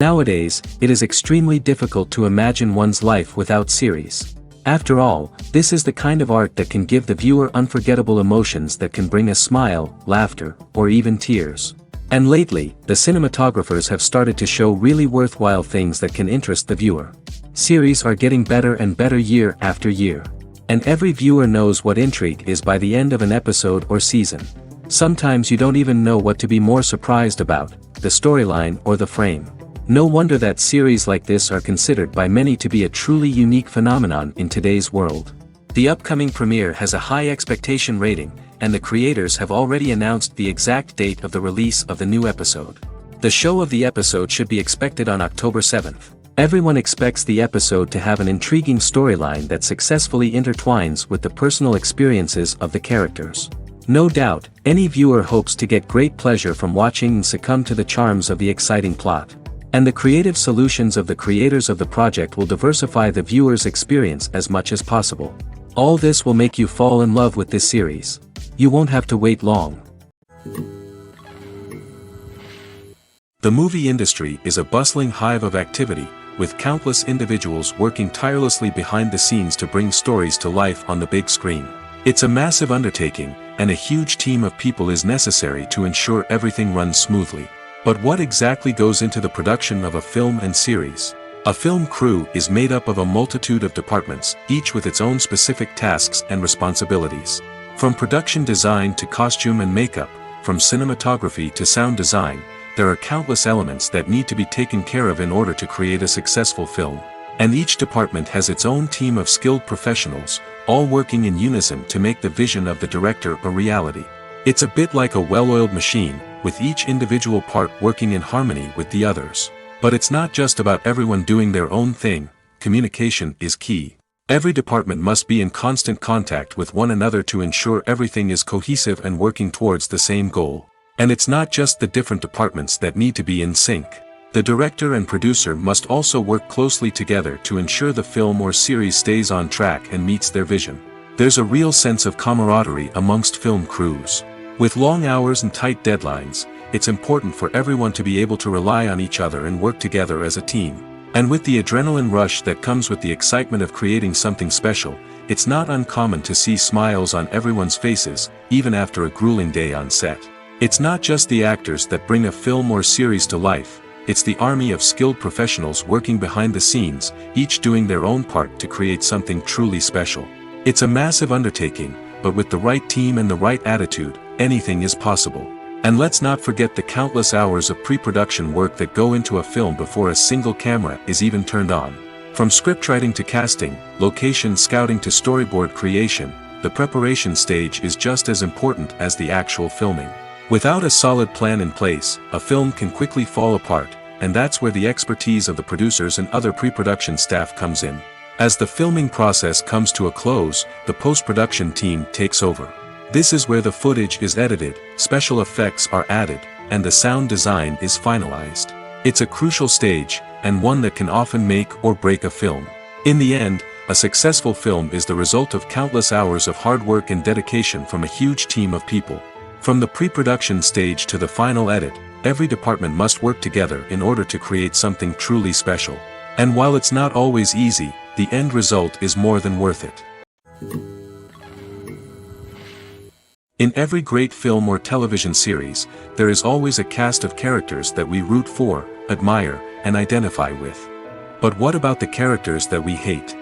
Nowadays, it is extremely difficult to imagine one's life without series. After all, this is the kind of art that can give the viewer unforgettable emotions that can bring a smile, laughter, or even tears. And lately, the cinematographers have started to show really worthwhile things that can interest the viewer. Series are getting better and better year after year. And every viewer knows what intrigue is by the end of an episode or season. Sometimes you don't even know what to be more surprised about, the storyline or the frame. No wonder that series like this are considered by many to be a truly unique phenomenon in today's world. The upcoming premiere has a high expectation rating, and the creators have already announced the exact date of the release of the new episode. The show of the episode should be expected on October 7th. Everyone expects the episode to have an intriguing storyline that successfully intertwines with the personal experiences of the characters. No doubt, any viewer hopes to get great pleasure from watching and succumb to the charms of the exciting plot. And the creative solutions of the creators of the project will diversify the viewer's experience as much as possible. All this will make you fall in love with this series. You won't have to wait long. The movie industry is a bustling hive of activity, with countless individuals working tirelessly behind the scenes to bring stories to life on the big screen. It's a massive undertaking, and a huge team of people is necessary to ensure everything runs smoothly. But what exactly goes into the production of a film and series? A film crew is made up of a multitude of departments, each with its own specific tasks and responsibilities. From production design to costume and makeup, from cinematography to sound design, there are countless elements that need to be taken care of in order to create a successful film. And each department has its own team of skilled professionals, all working in unison to make the vision of the director a reality. It's a bit like a well-oiled machine, with each individual part working in harmony with the others. But it's not just about everyone doing their own thing, communication is key. Every department must be in constant contact with one another to ensure everything is cohesive and working towards the same goal. And it's not just the different departments that need to be in sync. The director and producer must also work closely together to ensure the film or series stays on track and meets their vision. There's a real sense of camaraderie amongst film crews. With long hours and tight deadlines, it's important for everyone to be able to rely on each other and work together as a team. And with the adrenaline rush that comes with the excitement of creating something special, it's not uncommon to see smiles on everyone's faces, even after a grueling day on set. It's not just the actors that bring a film or series to life, it's the army of skilled professionals working behind the scenes, each doing their own part to create something truly special. It's a massive undertaking, but with the right team and the right attitude, anything is possible. And let's not forget the countless hours of pre-production work that go into a film before a single camera is even turned on. From scriptwriting to casting, location scouting to storyboard creation, the preparation stage is just as important as the actual filming. Without a solid plan in place, a film can quickly fall apart, and that's where the expertise of the producers and other pre-production staff comes in. As the filming process comes to a close, the post-production team takes over. This is where the footage is edited, special effects are added, and the sound design is finalized. It's a crucial stage, and one that can often make or break a film. In the end, a successful film is the result of countless hours of hard work and dedication from a huge team of people. From the pre-production stage to the final edit, every department must work together in order to create something truly special. And while it's not always easy, the end result is more than worth it. In every great film or television series, there is always a cast of characters that we root for, admire, and identify with. But what about the characters that we hate?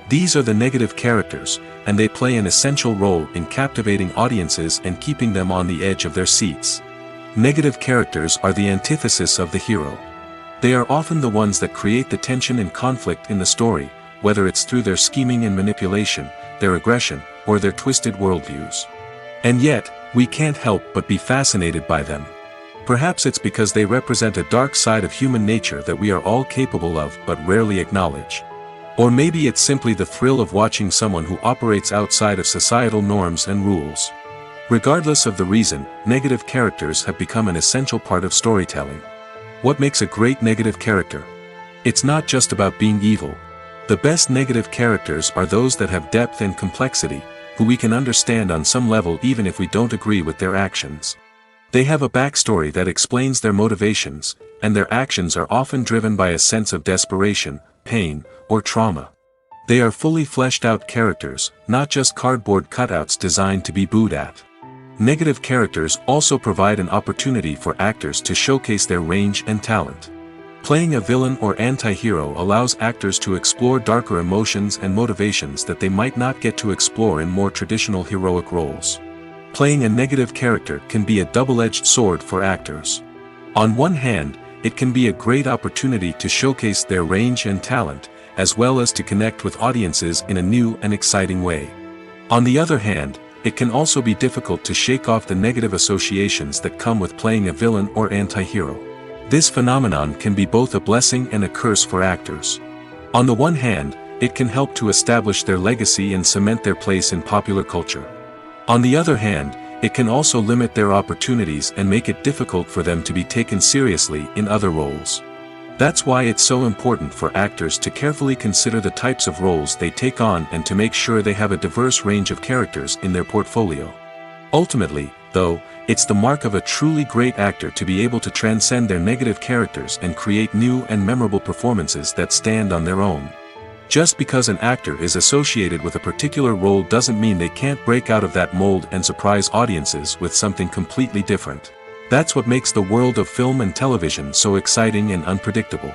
These are the negative characters, and they play an essential role in captivating audiences and keeping them on the edge of their seats. Negative characters are the antithesis of the hero. They are often the ones that create the tension and conflict in the story, whether it's through their scheming and manipulation, their aggression, or their twisted worldviews. And yet, we can't help but be fascinated by them. Perhaps it's because they represent a dark side of human nature that we are all capable of but rarely acknowledge. Or maybe it's simply the thrill of watching someone who operates outside of societal norms and rules. Regardless of the reason, negative characters have become an essential part of storytelling. What makes a great negative character? It's not just about being evil. The best negative characters are those that have depth and complexity, who we can understand on some level even if we don't agree with their actions. They have a backstory that explains their motivations, and their actions are often driven by a sense of desperation, pain, or trauma. They are fully fleshed out characters, not just cardboard cutouts designed to be booed at. Negative characters also provide an opportunity for actors to showcase their range and talent. Playing a villain or anti-hero allows actors to explore darker emotions and motivations that they might not get to explore in more traditional heroic roles. Playing a negative character can be a double-edged sword for actors. On one hand, it can be a great opportunity to showcase their range and talent, as well as to connect with audiences in a new and exciting way. On the other hand, it can also be difficult to shake off the negative associations that come with playing a villain or anti-hero. This phenomenon can be both a blessing and a curse for actors. On the one hand, it can help to establish their legacy and cement their place in popular culture. On the other hand, it can also limit their opportunities and make it difficult for them to be taken seriously in other roles. That's why it's so important for actors to carefully consider the types of roles they take on and to make sure they have a diverse range of characters in their portfolio. Ultimately, though, it's the mark of a truly great actor to be able to transcend their negative characters and create new and memorable performances that stand on their own. Just because an actor is associated with a particular role doesn't mean they can't break out of that mold and surprise audiences with something completely different. That's what makes the world of film and television so exciting and unpredictable.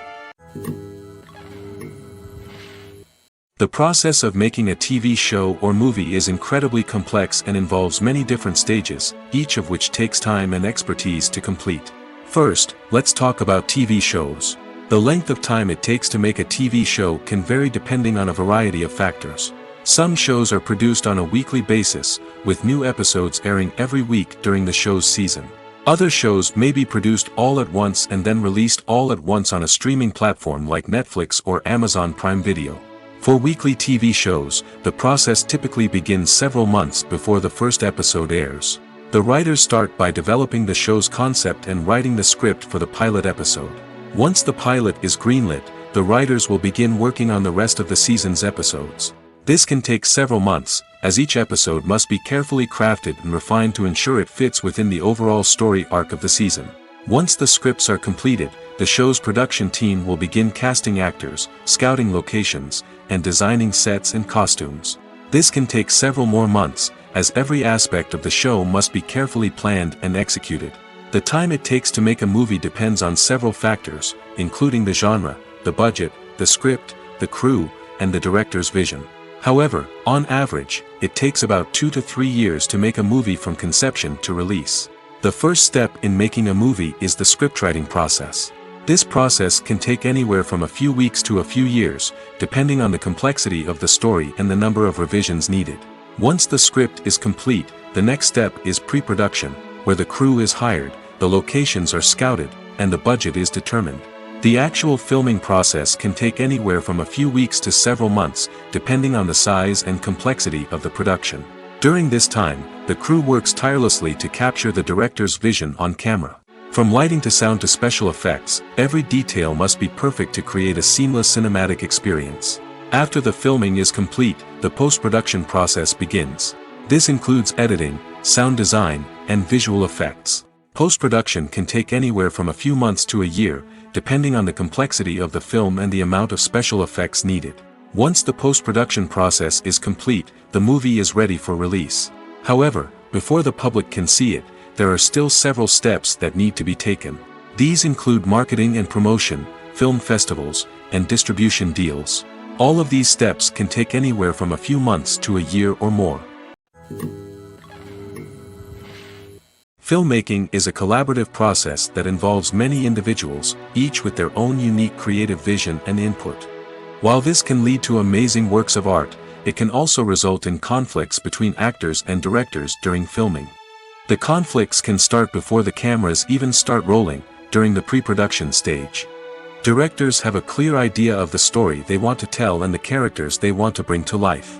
The process of making a TV show or movie is incredibly complex and involves many different stages, each of which takes time and expertise to complete. First, let's talk about TV shows. The length of time it takes to make a TV show can vary depending on a variety of factors. Some shows are produced on a weekly basis, with new episodes airing every week during the show's season. Other shows may be produced all at once and then released all at once on a streaming platform like Netflix or Amazon Prime Video. For weekly TV shows, the process typically begins several months before the first episode airs. The writers start by developing the show's concept and writing the script for the pilot episode. Once the pilot is greenlit, the writers will begin working on the rest of the season's episodes. This can take several months, as each episode must be carefully crafted and refined to ensure it fits within the overall story arc of the season. Once the scripts are completed, the show's production team will begin casting actors, scouting locations, and designing sets and costumes. This can take several more months, as every aspect of the show must be carefully planned and executed. The time it takes to make a movie depends on several factors, including the genre, the budget, the script, the crew, and the director's vision. However, on average, it takes about 2 to 3 years to make a movie from conception to release. The first step in making a movie is the scriptwriting process. This process can take anywhere from a few weeks to a few years, depending on the complexity of the story and the number of revisions needed. Once the script is complete, the next step is pre-production, where the crew is hired, the locations are scouted, and the budget is determined. The actual filming process can take anywhere from a few weeks to several months, depending on the size and complexity of the production. During this time, the crew works tirelessly to capture the director's vision on camera. From lighting to sound to special effects, every detail must be perfect to create a seamless cinematic experience. After the filming is complete, the post-production process begins. This includes editing, sound design, and visual effects. Post-production can take anywhere from a few months to a year, depending on the complexity of the film and the amount of special effects needed. Once the post-production process is complete, the movie is ready for release. However, before the public can see it, there are still several steps that need to be taken. These include marketing and promotion, film festivals, and distribution deals. All of these steps can take anywhere from a few months to a year or more. Filmmaking is a collaborative process that involves many individuals, each with their own unique creative vision and input. While this can lead to amazing works of art, it can also result in conflicts between actors and directors during filming. The conflicts can start before the cameras even start rolling, during the pre-production stage. Directors have a clear idea of the story they want to tell and the characters they want to bring to life.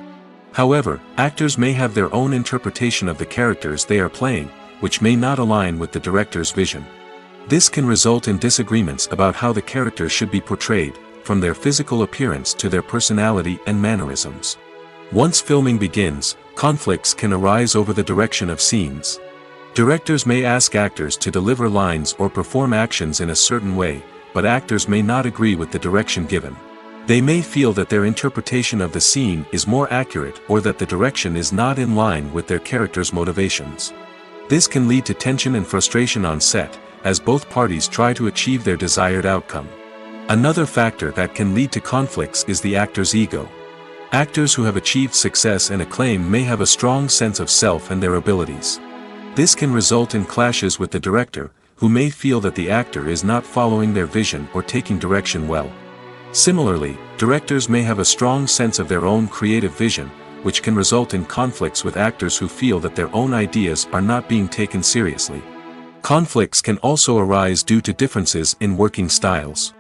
However, actors may have their own interpretation of the characters they are playing, which may not align with the director's vision. This can result in disagreements about how the characters should be portrayed, from their physical appearance to their personality and mannerisms. Once filming begins, conflicts can arise over the direction of scenes. Directors may ask actors to deliver lines or perform actions in a certain way, but actors may not agree with the direction given. They may feel that their interpretation of the scene is more accurate or that the direction is not in line with their character's motivations. This can lead to tension and frustration on set, as both parties try to achieve their desired outcome. Another factor that can lead to conflicts is the actor's ego. Actors who have achieved success and acclaim may have a strong sense of self and their abilities. This can result in clashes with the director, who may feel that the actor is not following their vision or taking direction well. Similarly, directors may have a strong sense of their own creative vision, which can result in conflicts with actors who feel that their own ideas are not being taken seriously. Conflicts can also arise due to differences in working styles.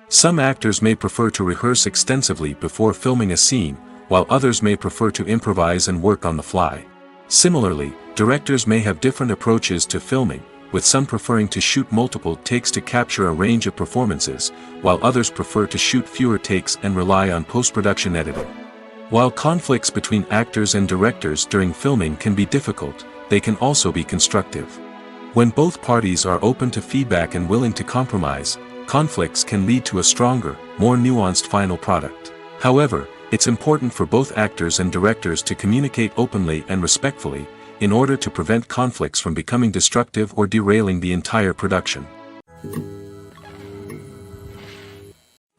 Some actors may prefer to rehearse extensively before filming a scene, while others may prefer to improvise and work on the fly. Similarly, directors may have different approaches to filming, with some preferring to shoot multiple takes to capture a range of performances, while others prefer to shoot fewer takes and rely on post-production editing. While conflicts between actors and directors during filming can be difficult, they can also be constructive. When both parties are open to feedback and willing to compromise, conflicts can lead to a stronger, more nuanced final product. However, it's important for both actors and directors to communicate openly and respectfully, in order to prevent conflicts from becoming destructive or derailing the entire production.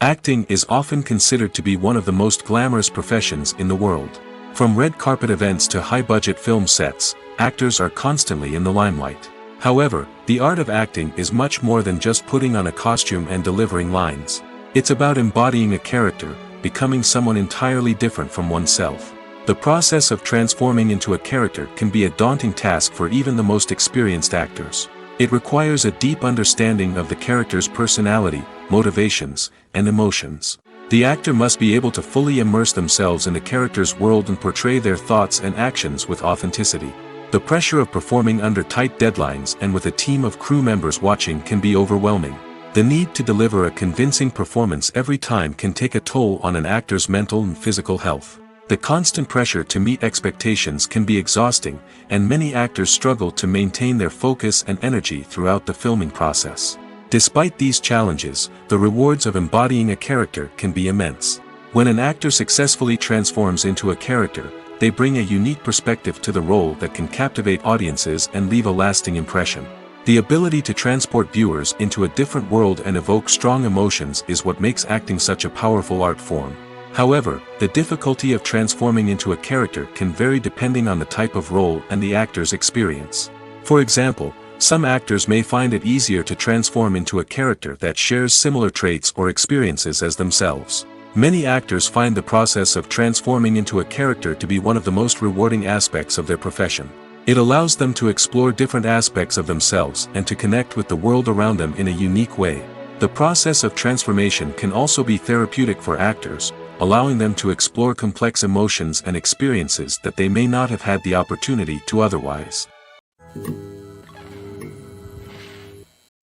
Acting is often considered to be one of the most glamorous professions in the world. From red carpet events to high-budget film sets, actors are constantly in the limelight. However, the art of acting is much more than just putting on a costume and delivering lines. It's about embodying a character, becoming someone entirely different from oneself. The process of transforming into a character can be a daunting task for even the most experienced actors. It requires a deep understanding of the character's personality, motivations, and emotions. The actor must be able to fully immerse themselves in the character's world and portray their thoughts and actions with authenticity. The pressure of performing under tight deadlines and with a team of crew members watching can be overwhelming. The need to deliver a convincing performance every time can take a toll on an actor's mental and physical health. The constant pressure to meet expectations can be exhausting, and many actors struggle to maintain their focus and energy throughout the filming process. Despite these challenges, the rewards of embodying a character can be immense. When an actor successfully transforms into a character, they bring a unique perspective to the role that can captivate audiences and leave a lasting impression. The ability to transport viewers into a different world and evoke strong emotions is what makes acting such a powerful art form. However, the difficulty of transforming into a character can vary depending on the type of role and the actor's experience. For example, some actors may find it easier to transform into a character that shares similar traits or experiences as themselves. Many actors find the process of transforming into a character to be one of the most rewarding aspects of their profession. It allows them to explore different aspects of themselves and to connect with the world around them in a unique way. The process of transformation can also be therapeutic for actors, allowing them to explore complex emotions and experiences that they may not have had the opportunity to otherwise.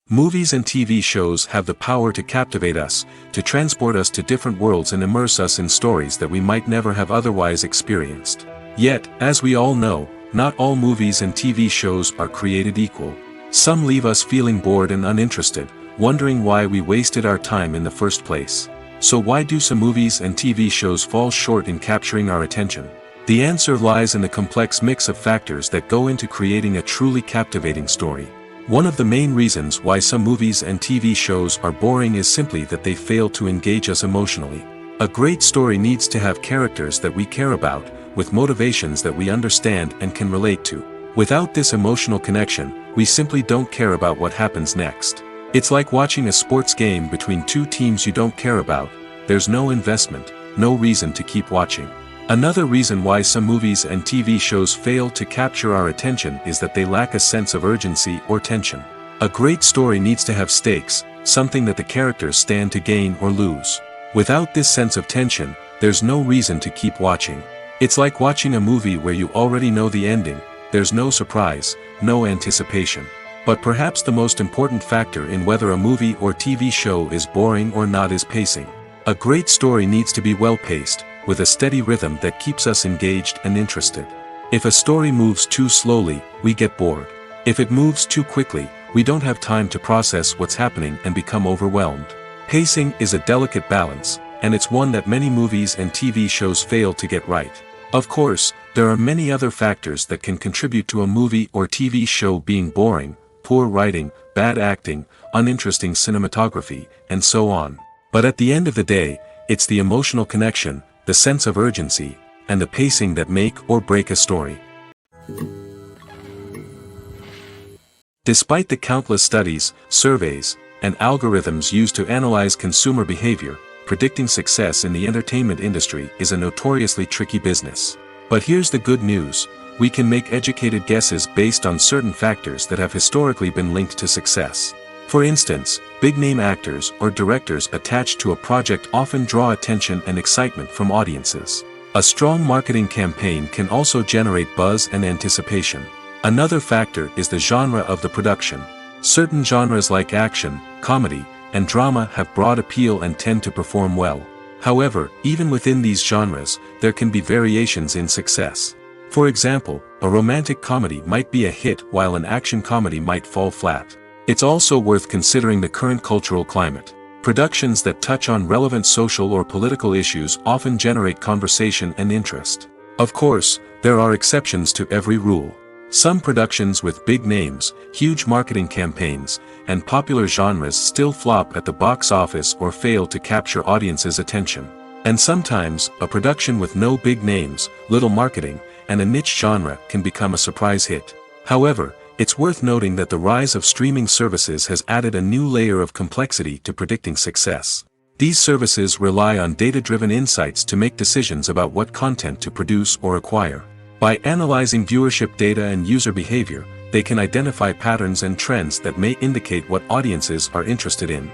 Movies and TV shows have the power to captivate us, to transport us to different worlds and immerse us in stories that we might never have otherwise experienced. Yet, as we all know, not all movies and TV shows are created equal. Some leave us feeling bored and uninterested, wondering why we wasted our time in the first place. So why do some movies and TV shows fall short in capturing our attention? The answer lies in the complex mix of factors that go into creating a truly captivating story. One of the main reasons why some movies and TV shows are boring is simply that they fail to engage us emotionally. A great story needs to have characters that we care about, with motivations that we understand and can relate to. Without this emotional connection, we simply don't care about what happens next. It's like watching a sports game between two teams you don't care about. There's no investment, no reason to keep watching. Another reason why some movies and TV shows fail to capture our attention is that they lack a sense of urgency or tension. A great story needs to have stakes, something that the characters stand to gain or lose. Without this sense of tension, there's no reason to keep watching. It's like watching a movie where you already know the ending. There's no surprise, no anticipation. But perhaps the most important factor in whether a movie or TV show is boring or not is pacing. A great story needs to be well-paced, with a steady rhythm that keeps us engaged and interested. If a story moves too slowly, we get bored. If it moves too quickly, we don't have time to process what's happening and become overwhelmed. Pacing is a delicate balance, and it's one that many movies and TV shows fail to get right. Of course, there are many other factors that can contribute to a movie or TV show being boring: poor writing, bad acting, uninteresting cinematography, and so on. But at the end of the day, it's the emotional connection, the sense of urgency, and the pacing that make or break a story. Despite the countless studies, surveys, and algorithms used to analyze consumer behavior, predicting success in the entertainment industry is a notoriously tricky business. But here's the good news: we can make educated guesses based on certain factors that have historically been linked to success. For instance, big-name actors or directors attached to a project often draw attention and excitement from audiences. A strong marketing campaign can also generate buzz and anticipation. Another factor is the genre of the production. Certain genres like action, comedy, and drama have broad appeal and tend to perform well. However, even within these genres, there can be variations in success. For example, a romantic comedy might be a hit while an action comedy might fall flat. It's also worth considering the current cultural climate. Productions that touch on relevant social or political issues often generate conversation and interest. Of course, there are exceptions to every rule. Some productions with big names, huge marketing campaigns, and popular genres still flop at the box office or fail to capture audiences' attention. And sometimes, a production with no big names, little marketing, and a niche genre can become a surprise hit. However, it's worth noting that the rise of streaming services has added a new layer of complexity to predicting success. These services rely on data-driven insights to make decisions about what content to produce or acquire. By analyzing viewership data and user behavior, they can identify patterns and trends that may indicate what audiences are interested in.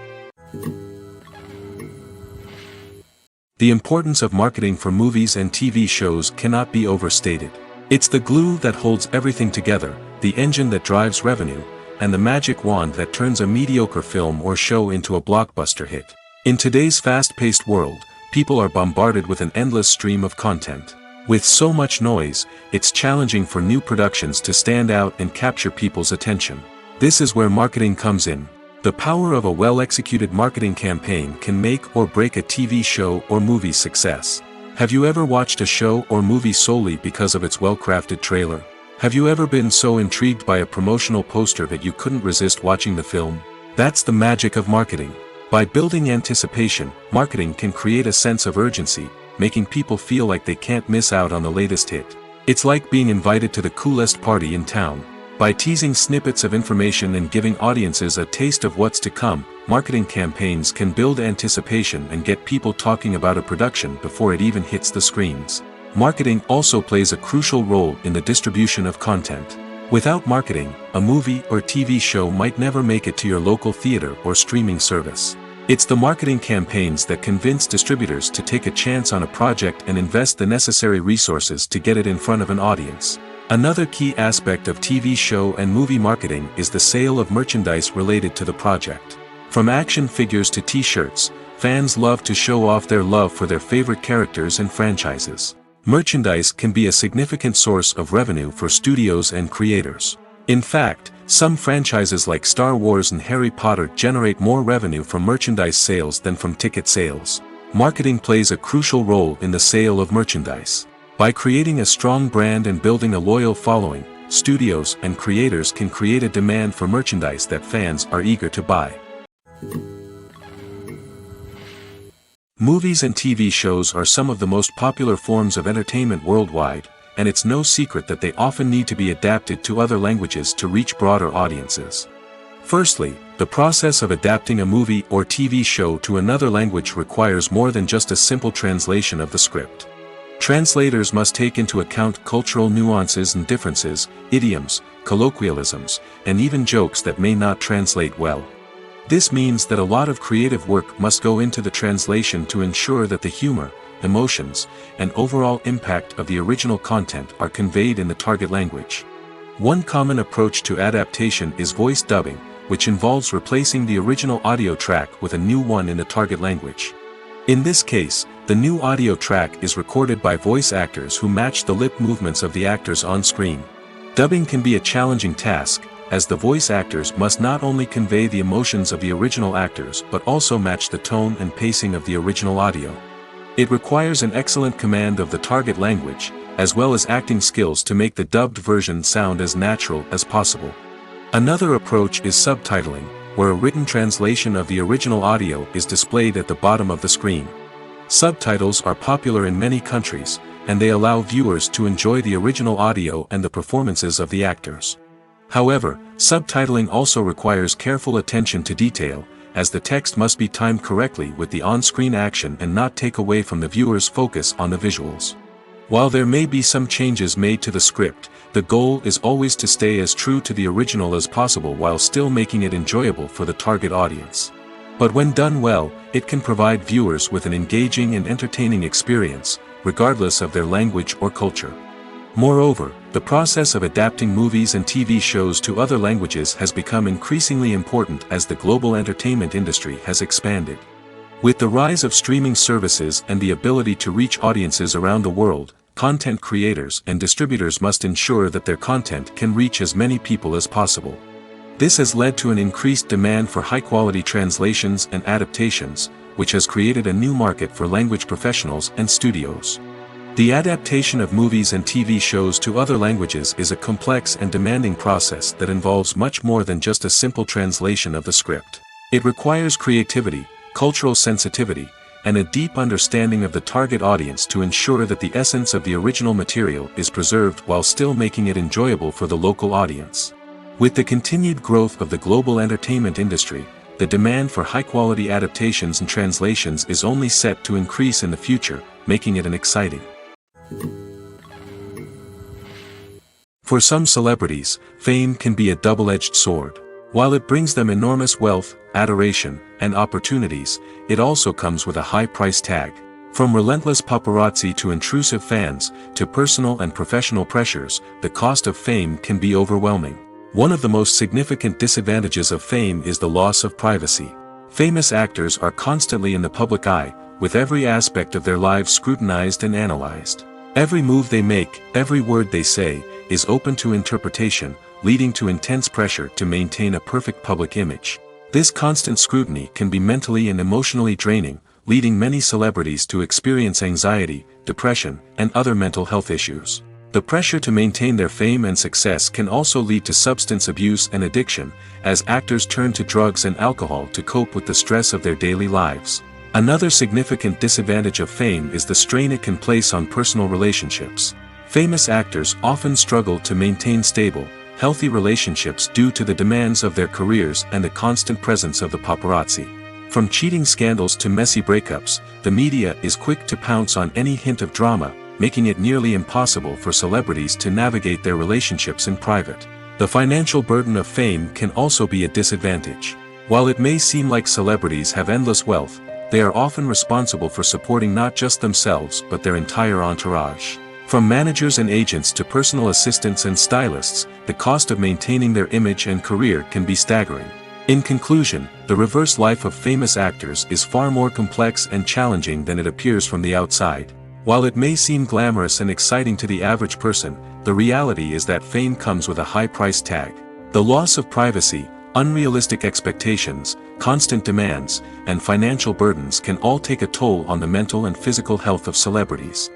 The importance of marketing for movies and TV shows cannot be overstated. It's the glue that holds everything together, the engine that drives revenue, and the magic wand that turns a mediocre film or show into a blockbuster hit. In today's fast-paced world, people are bombarded with an endless stream of content. With so much noise, it's challenging for new productions to stand out and capture people's attention. This is where marketing comes in. The power of a well-executed marketing campaign can make or break a TV show or movie's success. Have you ever watched a show or movie solely because of its well-crafted trailer? Have you ever been so intrigued by a promotional poster that you couldn't resist watching the film? That's the magic of marketing. By building anticipation, marketing can create a sense of urgency, making people feel like they can't miss out on the latest hit. It's like being invited to the coolest party in town. By teasing snippets of information and giving audiences a taste of what's to come, marketing campaigns can build anticipation and get people talking about a production before it even hits the screens. Marketing also plays a crucial role in the distribution of content. Without marketing, a movie or TV show might never make it to your local theater or streaming service. It's the marketing campaigns that convince distributors to take a chance on a project and invest the necessary resources to get it in front of an audience. Another key aspect of TV show and movie marketing is the sale of merchandise related to the project. From action figures to t-shirts, fans love to show off their love for their favorite characters and franchises. Merchandise can be a significant source of revenue for studios and creators. In fact, some franchises like Star Wars and Harry Potter generate more revenue from merchandise sales than from ticket sales. Marketing plays a crucial role in the sale of merchandise. By creating a strong brand and building a loyal following, studios and creators can create a demand for merchandise that fans are eager to buy. Movies and TV shows are some of the most popular forms of entertainment worldwide, and it's no secret that they often need to be adapted to other languages to reach broader audiences. Firstly, the process of adapting a movie or TV show to another language requires more than just a simple translation of the script. Translators must take into account cultural nuances and differences, idioms, colloquialisms, and even jokes that may not translate well. This means that a lot of creative work must go into the translation to ensure that the humor, emotions, and overall impact of the original content are conveyed in the target language. One common approach to adaptation is voice dubbing, which involves replacing the original audio track with a new one in the target language. In this case, the new audio track is recorded by voice actors who match the lip movements of the actors on screen. Dubbing can be a challenging task, as the voice actors must not only convey the emotions of the original actors but also match the tone and pacing of the original audio. It requires an excellent command of the target language, as well as acting skills to make the dubbed version sound as natural as possible. Another approach is subtitling, where a written translation of the original audio is displayed at the bottom of the screen. Subtitles are popular in many countries, and they allow viewers to enjoy the original audio and the performances of the actors. However, subtitling also requires careful attention to detail, as the text must be timed correctly with the on-screen action and not take away from the viewer's focus on the visuals. While there may be some changes made to the script, the goal is always to stay as true to the original as possible while still making it enjoyable for the target audience. But when done well, it can provide viewers with an engaging and entertaining experience, regardless of their language or culture. Moreover, the process of adapting movies and TV shows to other languages has become increasingly important as the global entertainment industry has expanded. With the rise of streaming services and the ability to reach audiences around the world, content creators and distributors must ensure that their content can reach as many people as possible. This has led to an increased demand for high-quality translations and adaptations, which has created a new market for language professionals and studios. The adaptation of movies and TV shows to other languages is a complex and demanding process that involves much more than just a simple translation of the script. It requires creativity, cultural sensitivity, and a deep understanding of the target audience to ensure that the essence of the original material is preserved while still making it enjoyable for the local audience. With the continued growth of the global entertainment industry, the demand for high-quality adaptations and translations is only set to increase in the future, making it an exciting. For some celebrities, fame can be a double-edged sword. While it brings them enormous wealth, adoration, and opportunities, it also comes with a high price tag. From relentless paparazzi to intrusive fans, to personal and professional pressures, the cost of fame can be overwhelming. One of the most significant disadvantages of fame is the loss of privacy. Famous actors are constantly in the public eye, with every aspect of their lives scrutinized and analyzed. Every move they make, every word they say, is open to interpretation, leading to intense pressure to maintain a perfect public image. This constant scrutiny can be mentally and emotionally draining, leading many celebrities to experience anxiety, depression, and other mental health issues. The pressure to maintain their fame and success can also lead to substance abuse and addiction, as actors turn to drugs and alcohol to cope with the stress of their daily lives. Another significant disadvantage of fame is the strain it can place on personal relationships. Famous actors often struggle to maintain stable, healthy relationships due to the demands of their careers and the constant presence of the paparazzi. From cheating scandals to messy breakups, the media is quick to pounce on any hint of drama, making it nearly impossible for celebrities to navigate their relationships in private. The financial burden of fame can also be a disadvantage. While it may seem like celebrities have endless wealth, they are often responsible for supporting not just themselves but their entire entourage. From managers and agents to personal assistants and stylists, the cost of maintaining their image and career can be staggering. In conclusion, the reverse life of famous actors is far more complex and challenging than it appears from the outside. While it may seem glamorous and exciting to the average person, the reality is that fame comes with a high price tag. The loss of privacy, unrealistic expectations, constant demands, and financial burdens can all take a toll on the mental and physical health of celebrities.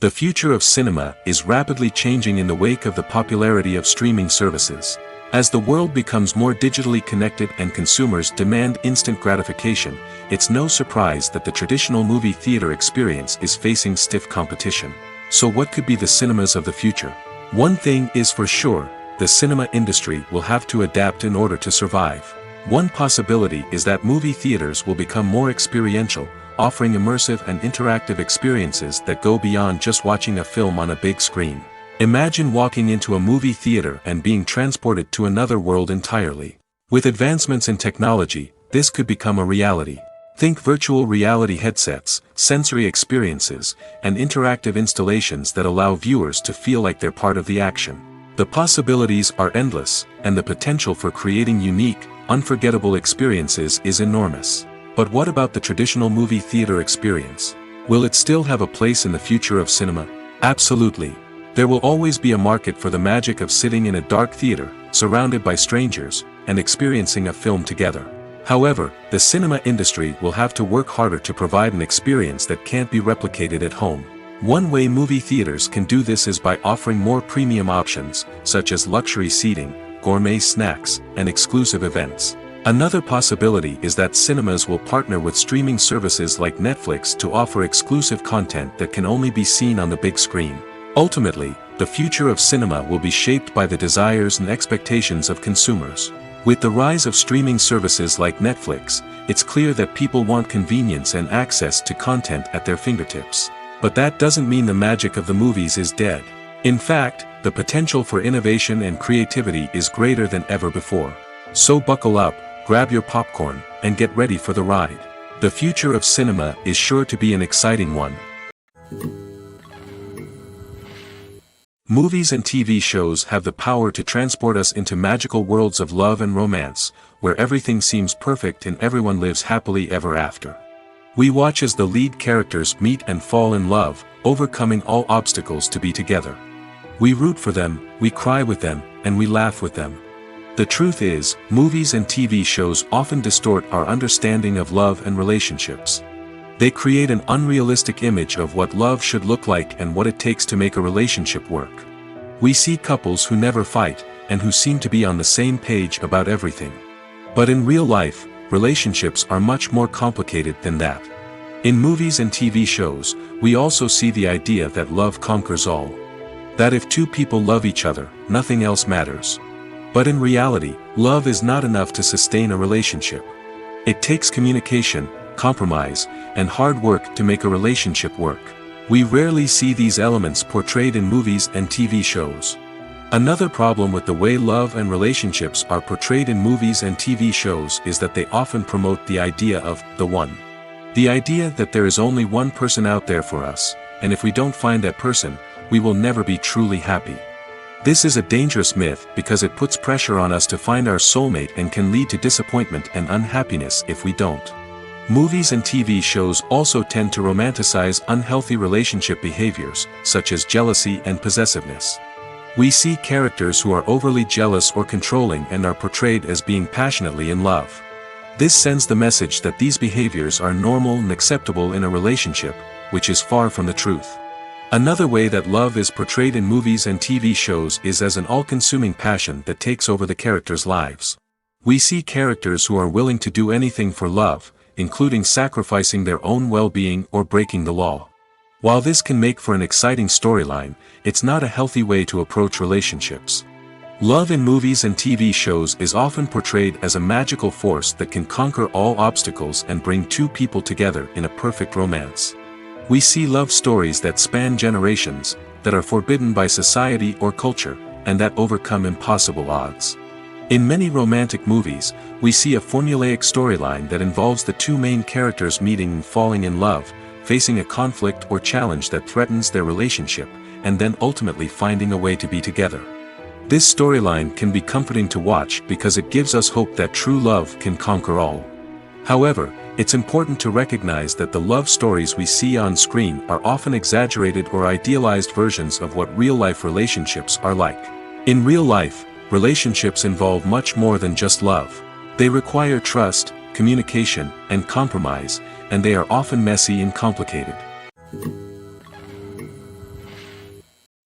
The future of cinema is rapidly changing in the wake of the popularity of streaming services. As the world becomes more digitally connected and consumers demand instant gratification, it's no surprise that the traditional movie theater experience is facing stiff competition. So what could be the cinemas of the future? One thing is for sure, the cinema industry will have to adapt in order to survive. One possibility is that movie theaters will become more experiential, offering immersive and interactive experiences that go beyond just watching a film on a big screen. Imagine walking into a movie theater and being transported to another world entirely. With advancements in technology, this could become a reality. Think virtual reality headsets, sensory experiences, and interactive installations that allow viewers to feel like they're part of the action. The possibilities are endless, and the potential for creating unique, unforgettable experiences is enormous. But what about the traditional movie theater experience? Will it still have a place in the future of cinema? Absolutely. There will always be a market for the magic of sitting in a dark theater, surrounded by strangers, and experiencing a film together. However, the cinema industry will have to work harder to provide an experience that can't be replicated at home. One way movie theaters can do this is by offering more premium options, such as luxury seating, gourmet snacks, and exclusive events. Another possibility is that cinemas will partner with streaming services like Netflix to offer exclusive content that can only be seen on the big screen. Ultimately, the future of cinema will be shaped by the desires and expectations of consumers. With the rise of streaming services like Netflix, it's clear that people want convenience and access to content at their fingertips. But that doesn't mean the magic of the movies is dead. In fact, the potential for innovation and creativity is greater than ever before. So buckle up, grab your popcorn, and get ready for the ride. The future of cinema is sure to be an exciting one. Movies and TV shows have the power to transport us into magical worlds of love and romance, where everything seems perfect and everyone lives happily ever after. We watch as the lead characters meet and fall in love, overcoming all obstacles to be together. We root for them, we cry with them, and we laugh with them. The truth is, movies and TV shows often distort our understanding of love and relationships. They create an unrealistic image of what love should look like and what it takes to make a relationship work. We see couples who never fight, and who seem to be on the same page about everything. But in real life, relationships are much more complicated than that. In movies and TV shows, we also see the idea that love conquers all. That if two people love each other, nothing else matters. But in reality, love is not enough to sustain a relationship. It takes communication, compromise, and hard work to make a relationship work. We rarely see these elements portrayed in movies and TV shows. Another problem with the way love and relationships are portrayed in movies and TV shows is that they often promote the idea of the one. The idea that there is only one person out there for us, and if we don't find that person, we will never be truly happy. This is a dangerous myth because it puts pressure on us to find our soulmate and can lead to disappointment and unhappiness if we don't. Movies and TV shows also tend to romanticize unhealthy relationship behaviors, such as jealousy and possessiveness. We see characters who are overly jealous or controlling and are portrayed as being passionately in love. This sends the message that these behaviors are normal and acceptable in a relationship, which is far from the truth. Another way that love is portrayed in movies and TV shows is as an all-consuming passion that takes over the characters' lives. We see characters who are willing to do anything for love, including sacrificing their own well-being or breaking the law. While this can make for an exciting storyline, it's not a healthy way to approach relationships. Love in movies and TV shows is often portrayed as a magical force that can conquer all obstacles and bring two people together in a perfect romance. We see love stories that span generations, that are forbidden by society or culture, and that overcome impossible odds. In many romantic movies, we see a formulaic storyline that involves the two main characters meeting and falling in love, facing a conflict or challenge that threatens their relationship, and then ultimately finding a way to be together. This storyline can be comforting to watch because it gives us hope that true love can conquer all. However, it's important to recognize that the love stories we see on screen are often exaggerated or idealized versions of what real-life relationships are like. In real life, relationships involve much more than just love. They require trust, communication, and compromise, and they are often messy and complicated.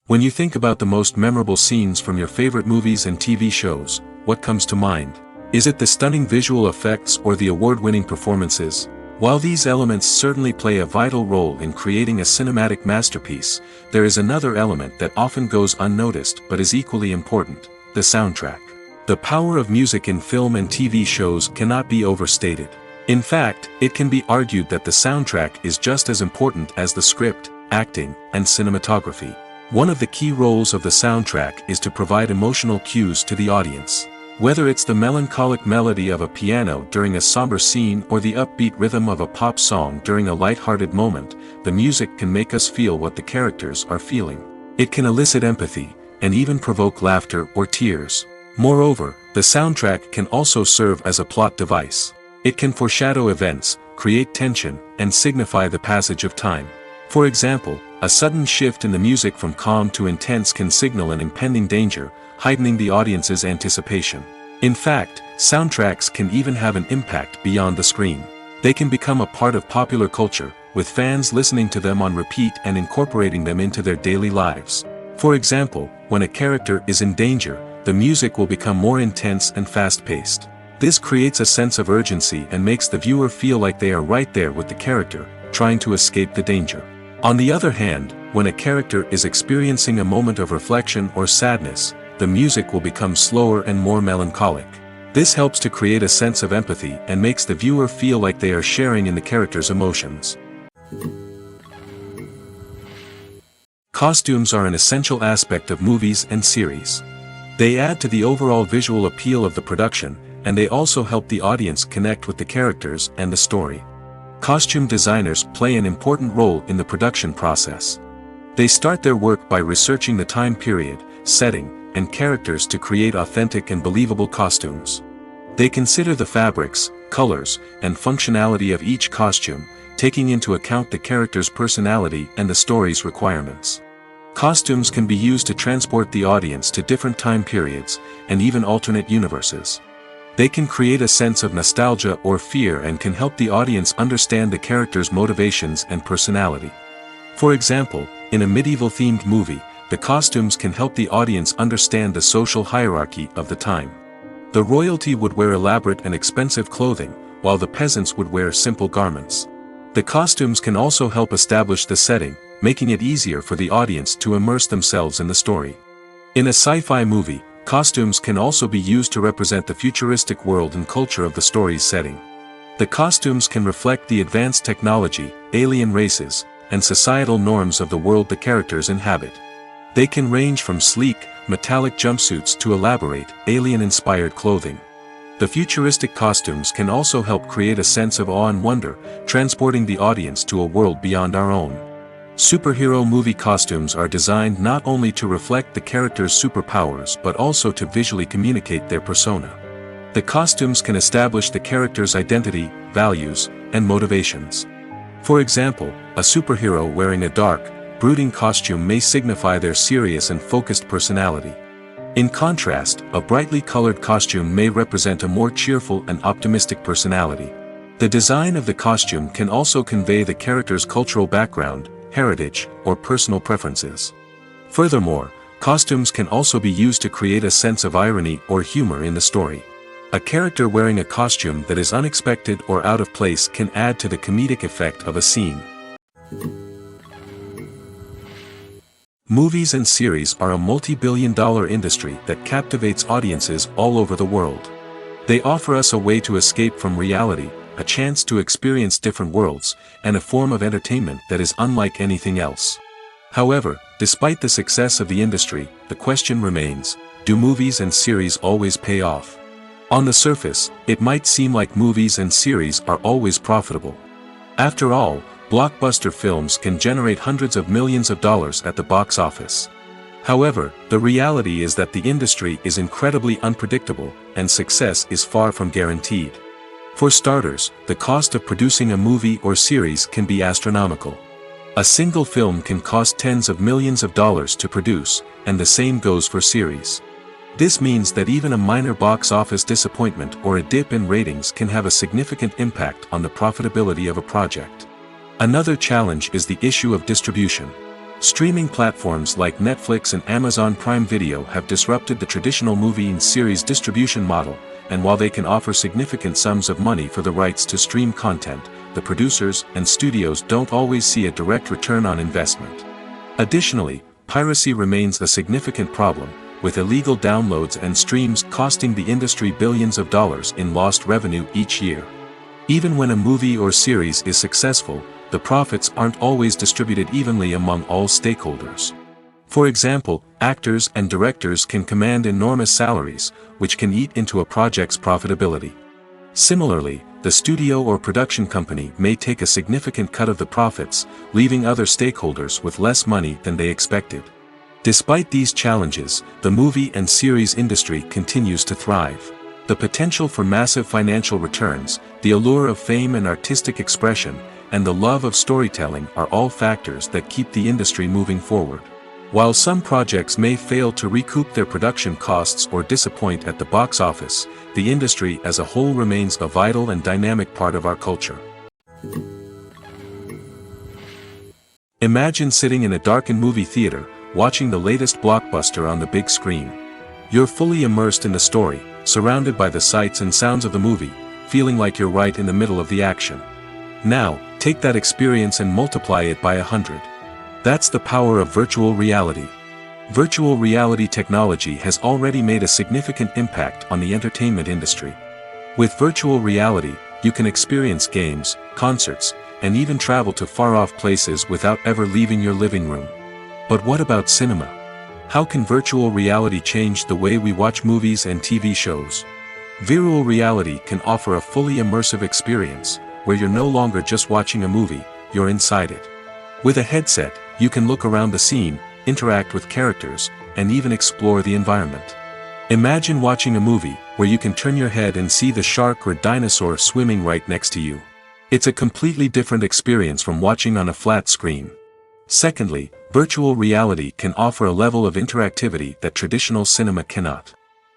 When you think about the most memorable scenes from your favorite movies and TV shows, what comes to mind? Is it the stunning visual effects or the award-winning performances? While these elements certainly play a vital role in creating a cinematic masterpiece, there is another element that often goes unnoticed but is equally important: the soundtrack. The power of music in film and TV shows cannot be overstated. In fact, it can be argued that the soundtrack is just as important as the script, acting, and cinematography. One of the key roles of the soundtrack is to provide emotional cues to the audience. Whether it's the melancholic melody of a piano during a somber scene or the upbeat rhythm of a pop song during a light-hearted moment, the music can make us feel what the characters are feeling. It can elicit empathy, and even provoke laughter or tears. Moreover, the soundtrack can also serve as a plot device. It can foreshadow events, create tension, and signify the passage of time. For example, A sudden shift in the music from calm to intense can signal an impending danger, heightening the audience's anticipation. In fact, soundtracks can even have an impact beyond the screen. They can become a part of popular culture, with fans listening to them on repeat and incorporating them into their daily lives. For example, when a character is in danger, the music will become more intense and fast-paced. This creates a sense of urgency and makes the viewer feel like they are right there with the character, trying to escape the danger. On the other hand, when a character is experiencing a moment of reflection or sadness, the music will become slower and more melancholic. This helps to create a sense of empathy and makes the viewer feel like they are sharing in the character's emotions. Costumes are an essential aspect of movies and series. They add to the overall visual appeal of the production, and they also help the audience connect with the characters and the story. Costume designers play an important role in the production process. They start their work by researching the time period, setting, and characters to create authentic and believable costumes. They consider the fabrics, colors, and functionality of each costume, taking into account the character's personality and the story's requirements. Costumes can be used to transport the audience to different time periods, and even alternate universes. They can create a sense of nostalgia or fear and can help the audience understand the character's motivations and personality. For example, in a medieval-themed movie, the costumes can help the audience understand the social hierarchy of the time. The royalty would wear elaborate and expensive clothing, while the peasants would wear simple garments. The costumes can also help establish the setting, making it easier for the audience to immerse themselves in the story. In a sci-fi movie, costumes can also be used to represent the futuristic world and culture of the story's setting. The costumes can reflect the advanced technology, alien races, and societal norms of the world the characters inhabit. They can range from sleek, metallic jumpsuits to elaborate, alien-inspired clothing. The futuristic costumes can also help create a sense of awe and wonder, transporting the audience to a world beyond our own. Superhero movie costumes are designed not only to reflect the character's superpowers but also to visually communicate their persona. The costumes can establish the character's identity, values, and motivations. For example, a superhero wearing a dark, brooding costume may signify their serious and focused personality. In contrast, a brightly colored costume may represent a more cheerful and optimistic personality. The design of the costume can also convey the character's cultural background, heritage, or personal preferences. Furthermore, costumes can also be used to create a sense of irony or humor in the story. A character wearing a costume that is unexpected or out of place can add to the comedic effect of a scene. Movies and series are a multi-billion-dollar industry that captivates audiences all over the world. They offer us a way to escape from reality, a chance to experience different worlds, and a form of entertainment that is unlike anything else. However, despite the success of the industry, the question remains, do movies and series always pay off? On the surface, it might seem like movies and series are always profitable. After all, blockbuster films can generate hundreds of millions of dollars at the box office. However, the reality is that the industry is incredibly unpredictable, and success is far from guaranteed. For starters, the cost of producing a movie or series can be astronomical. A single film can cost tens of millions of dollars to produce, and the same goes for series. This means that even a minor box office disappointment or a dip in ratings can have a significant impact on the profitability of a project. Another challenge is the issue of distribution. Streaming platforms like Netflix and Amazon Prime Video have disrupted the traditional movie and series distribution model, and while they can offer significant sums of money for the rights to stream content, the producers and studios don't always see a direct return on investment. Additionally, piracy remains a significant problem, with illegal downloads and streams costing the industry billions of dollars in lost revenue each year. Even when a movie or series is successful, the profits aren't always distributed evenly among all stakeholders. For example, actors and directors can command enormous salaries, which can eat into a project's profitability. Similarly, the studio or production company may take a significant cut of the profits, leaving other stakeholders with less money than they expected. Despite these challenges, the movie and series industry continues to thrive. The potential for massive financial returns, the allure of fame and artistic expression, and the love of storytelling are all factors that keep the industry moving forward. While some projects may fail to recoup their production costs or disappoint at the box office, the industry as a whole remains a vital and dynamic part of our culture. Imagine sitting in a darkened movie theater, watching the latest blockbuster on the big screen. You're fully immersed in the story, surrounded by the sights and sounds of the movie, feeling like you're right in the middle of the action. Now, take that experience and multiply it by 100. That's the power of virtual reality. Virtual reality technology has already made a significant impact on the entertainment industry. With virtual reality, you can experience games, concerts, and even travel to far-off places without ever leaving your living room. But what about cinema? How can virtual reality change the way we watch movies and TV shows? Virtual reality can offer a fully immersive experience, where you're no longer just watching a movie, you're inside it. With a headset, you can look around the scene, interact with characters, and even explore the environment. Imagine watching a movie where you can turn your head and see the shark or dinosaur swimming right next to you. It's a completely different experience from watching on a flat screen. Secondly, virtual reality can offer a level of interactivity that traditional cinema cannot.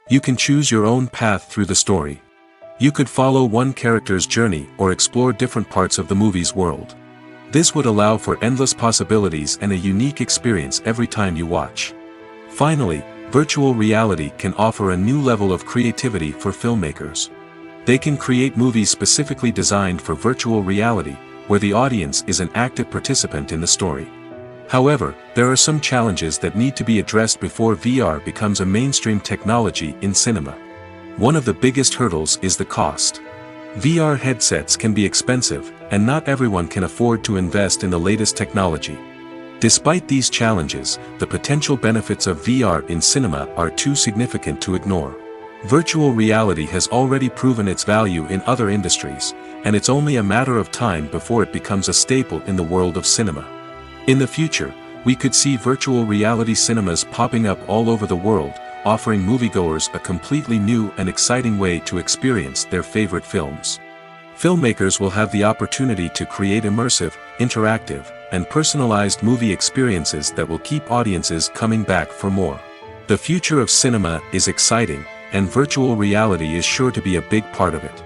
You can choose your own path through the story. You could follow one character's journey or explore different parts of the movie's world. This would allow for endless possibilities and a unique experience every time you watch. Finally, virtual reality can offer a new level of creativity for filmmakers. They can create movies specifically designed for virtual reality, where the audience is an active participant in the story. However, there are some challenges that need to be addressed before VR becomes a mainstream technology in cinema. One of the biggest hurdles is the cost. VR headsets can be expensive, and not everyone can afford to invest in the latest technology. Despite these challenges, the potential benefits of VR in cinema are too significant to ignore. Virtual reality has already proven its value in other industries, and it's only a matter of time before it becomes a staple in the world of cinema. In the future, we could see virtual reality cinemas popping up all over the world, offering moviegoers a completely new and exciting way to experience their favorite films. Filmmakers will have the opportunity to create immersive, interactive, and personalized movie experiences that will keep audiences coming back for more. The future of cinema is exciting, and virtual reality is sure to be a big part of it.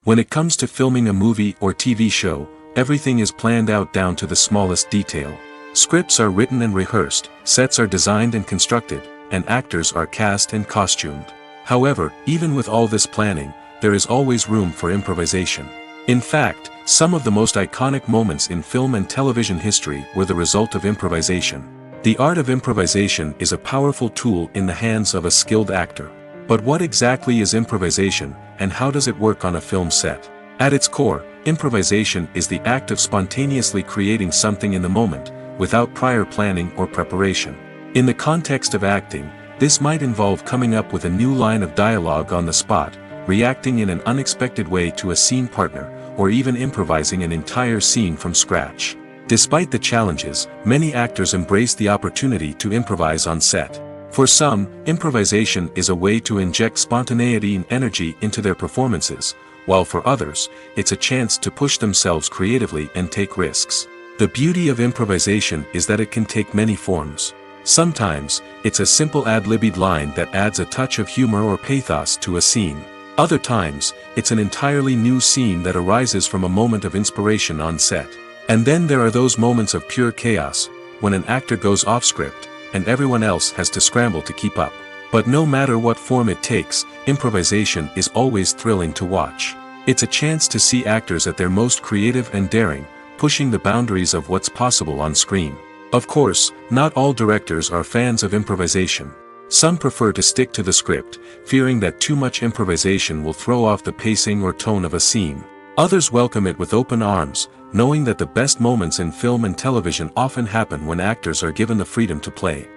When it comes to filming a movie or TV show, everything is planned out down to the smallest detail. Scripts are written and rehearsed, sets are designed and constructed, and actors are cast and costumed. However, even with all this planning, there is always room for improvisation. In fact, some of the most iconic moments in film and television history were the result of improvisation. The art of improvisation is a powerful tool in the hands of a skilled actor. But what exactly is improvisation, and how does it work on a film set? At its core, improvisation is the act of spontaneously creating something in the moment, without prior planning or preparation. In the context of acting, this might involve coming up with a new line of dialogue on the spot, reacting in an unexpected way to a scene partner, or even improvising an entire scene from scratch. Despite the challenges, many actors embrace the opportunity to improvise on set. For some, improvisation is a way to inject spontaneity and energy into their performances, while for others, it's a chance to push themselves creatively and take risks. The beauty of improvisation is that it can take many forms. Sometimes, it's a simple ad-libbed line that adds a touch of humor or pathos to a scene. Other times, it's an entirely new scene that arises from a moment of inspiration on set. And then there are those moments of pure chaos, when an actor goes off script, and everyone else has to scramble to keep up. But no matter what form it takes, improvisation is always thrilling to watch. It's a chance to see actors at their most creative and daring, pushing the boundaries of what's possible on screen. Of course, not all directors are fans of improvisation. Some prefer to stick to the script, fearing that too much improvisation will throw off the pacing or tone of a scene. Others welcome it with open arms, knowing that the best moments in film and television often happen when actors are given the freedom to play.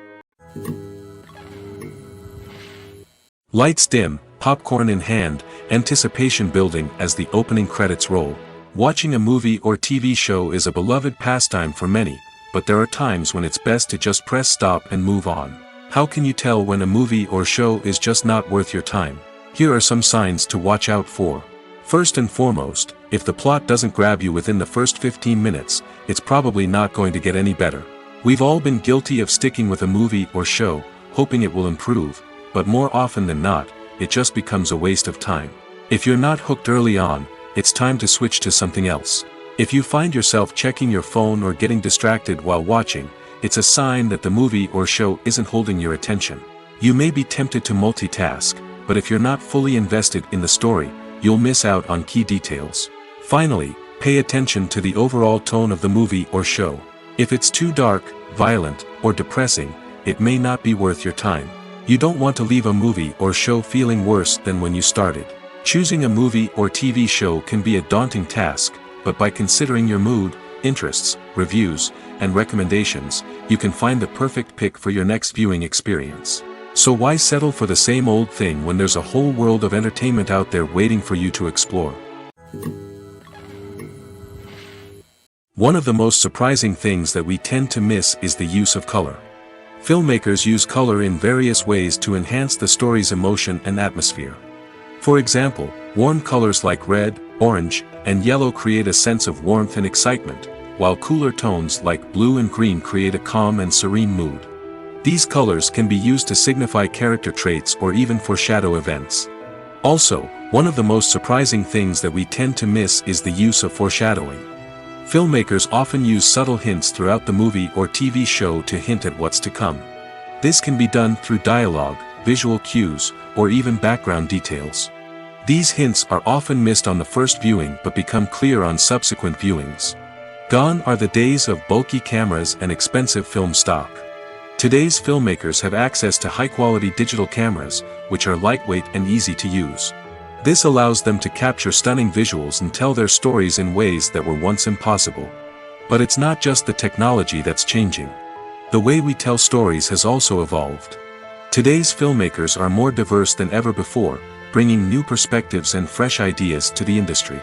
Lights dim, popcorn in hand, anticipation building as the opening credits roll. Watching a movie or TV show is a beloved pastime for many, but there are times when it's best to just press stop and move on. How can you tell when a movie or show is just not worth your time? Here are some signs to watch out for. First and foremost, if the plot doesn't grab you within the first 15 minutes, it's probably not going to get any better. We've all been guilty of sticking with a movie or show, hoping it will improve, but more often than not, it just becomes a waste of time. If you're not hooked early on, it's time to switch to something else. If you find yourself checking your phone or getting distracted while watching, it's a sign that the movie or show isn't holding your attention. You may be tempted to multitask, but if you're not fully invested in the story, you'll miss out on key details. Finally, pay attention to the overall tone of the movie or show. If it's too dark, violent, or depressing, it may not be worth your time. You don't want to leave a movie or show feeling worse than when you started. Choosing a movie or TV show can be a daunting task, but by considering your mood, interests, reviews, and recommendations, you can find the perfect pick for your next viewing experience. So why settle for the same old thing when there's a whole world of entertainment out there waiting for you to explore? One of the most surprising things that we tend to miss is the use of color. Filmmakers use color in various ways to enhance the story's emotion and atmosphere. For example, warm colors like red, orange, and yellow create a sense of warmth and excitement, while cooler tones like blue and green create a calm and serene mood. These colors can be used to signify character traits or even foreshadow events. Also, one of the most surprising things that we tend to miss is the use of foreshadowing. Filmmakers often use subtle hints throughout the movie or TV show to hint at what's to come. This can be done through dialogue, visual cues, or even background details. These hints are often missed on the first viewing but become clear on subsequent viewings. Gone are the days of bulky cameras and expensive film stock. Today's filmmakers have access to high-quality digital cameras, which are lightweight and easy to use. This allows them to capture stunning visuals and tell their stories in ways that were once impossible. But it's not just the technology that's changing. The way we tell stories has also evolved. Today's filmmakers are more diverse than ever before, bringing new perspectives and fresh ideas to the industry.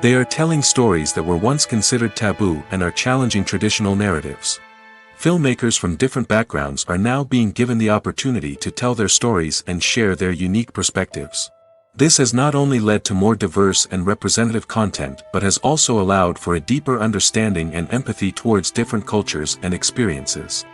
They are telling stories that were once considered taboo and are challenging traditional narratives. Filmmakers from different backgrounds are now being given the opportunity to tell their stories and share their unique perspectives. This has not only led to more diverse and representative content but has also allowed for a deeper understanding and empathy towards different cultures and experiences.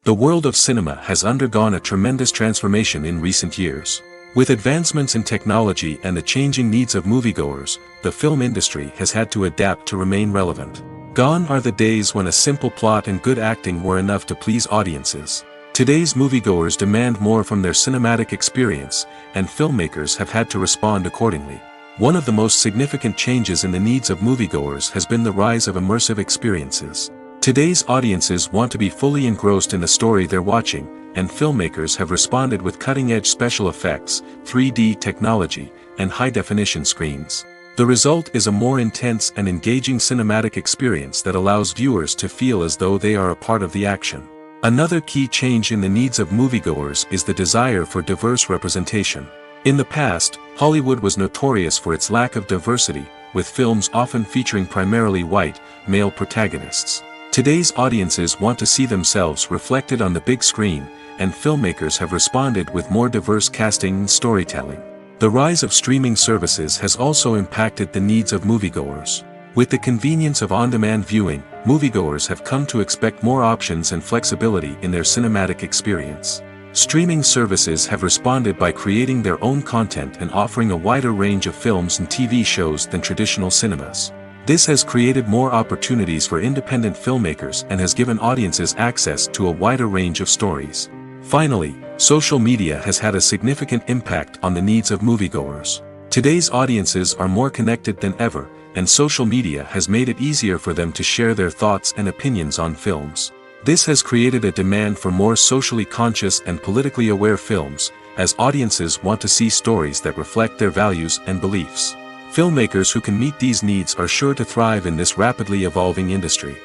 The world of cinema has undergone a tremendous transformation in recent years. With advancements in technology and the changing needs of moviegoers, the film industry has had to adapt to remain relevant. Gone are the days when a simple plot and good acting were enough to please audiences. Today's moviegoers demand more from their cinematic experience, and filmmakers have had to respond accordingly. One of the most significant changes in the needs of moviegoers has been the rise of immersive experiences. Today's audiences want to be fully engrossed in the story they're watching, and filmmakers have responded with cutting-edge special effects, 3D technology, and high-definition screens. The result is a more intense and engaging cinematic experience that allows viewers to feel as though they are a part of the action. Another key change in the needs of moviegoers is the desire for diverse representation. In the past, Hollywood was notorious for its lack of diversity, with films often featuring primarily white, male protagonists. Today's audiences want to see themselves reflected on the big screen, and filmmakers have responded with more diverse casting and storytelling. The rise of streaming services has also impacted the needs of moviegoers. With the convenience of on-demand viewing, moviegoers have come to expect more options and flexibility in their cinematic experience. Streaming services have responded by creating their own content and offering a wider range of films and TV shows than traditional cinemas. This has created more opportunities for independent filmmakers and has given audiences access to a wider range of stories. Finally, social media has had a significant impact on the needs of moviegoers. Today's audiences are more connected than ever, and social media has made it easier for them to share their thoughts and opinions on films. This has created a demand for more socially conscious and politically aware films, as audiences want to see stories that reflect their values and beliefs. Filmmakers who can meet these needs are sure to thrive in this rapidly evolving industry.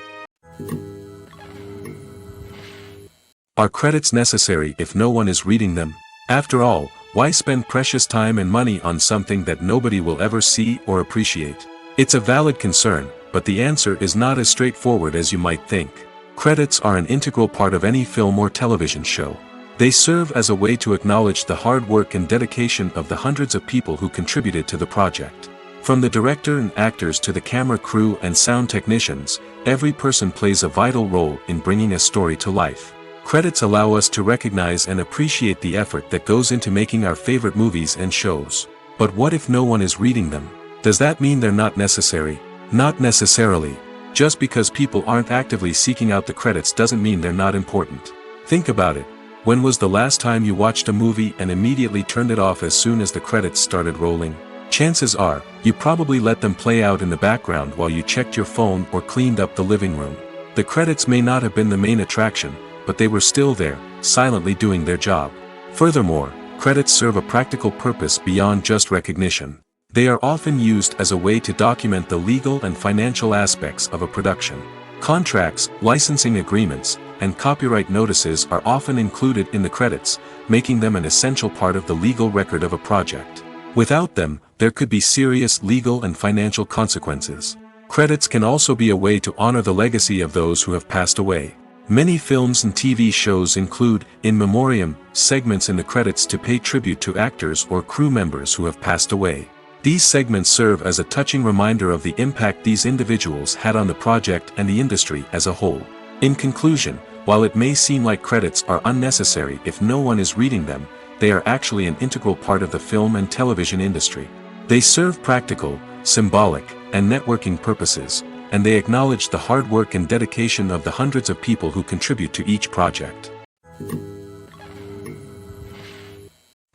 Are credits necessary if no one is reading them? After all, why spend precious time and money on something that nobody will ever see or appreciate? It's a valid concern, but the answer is not as straightforward as you might think. Credits are an integral part of any film or television show. They serve as a way to acknowledge the hard work and dedication of the hundreds of people who contributed to the project. From the director and actors to the camera crew and sound technicians, every person plays a vital role in bringing a story to life. Credits allow us to recognize and appreciate the effort that goes into making our favorite movies and shows. But what if no one is reading them? Does that mean they're not necessary? Not necessarily. Just because people aren't actively seeking out the credits doesn't mean they're not important. Think about it. When was the last time you watched a movie and immediately turned it off as soon as the credits started rolling? Chances are, you probably let them play out in the background while you checked your phone or cleaned up the living room. The credits may not have been the main attraction, but they were still there, silently doing their job. Furthermore, credits serve a practical purpose beyond just recognition. They are often used as a way to document the legal and financial aspects of a production. Contracts, licensing agreements, and copyright notices are often included in the credits, making them an essential part of the legal record of a project. Without them, there could be serious legal and financial consequences. Credits can also be a way to honor the legacy of those who have passed away. Many films and TV shows include, in memoriam, segments in the credits to pay tribute to actors or crew members who have passed away. These segments serve as a touching reminder of the impact these individuals had on the project and the industry as a whole. In conclusion, while it may seem like credits are unnecessary if no one is reading them, they are actually an integral part of the film and television industry. They serve practical, symbolic, and networking purposes, and they acknowledge the hard work and dedication of the hundreds of people who contribute to each project.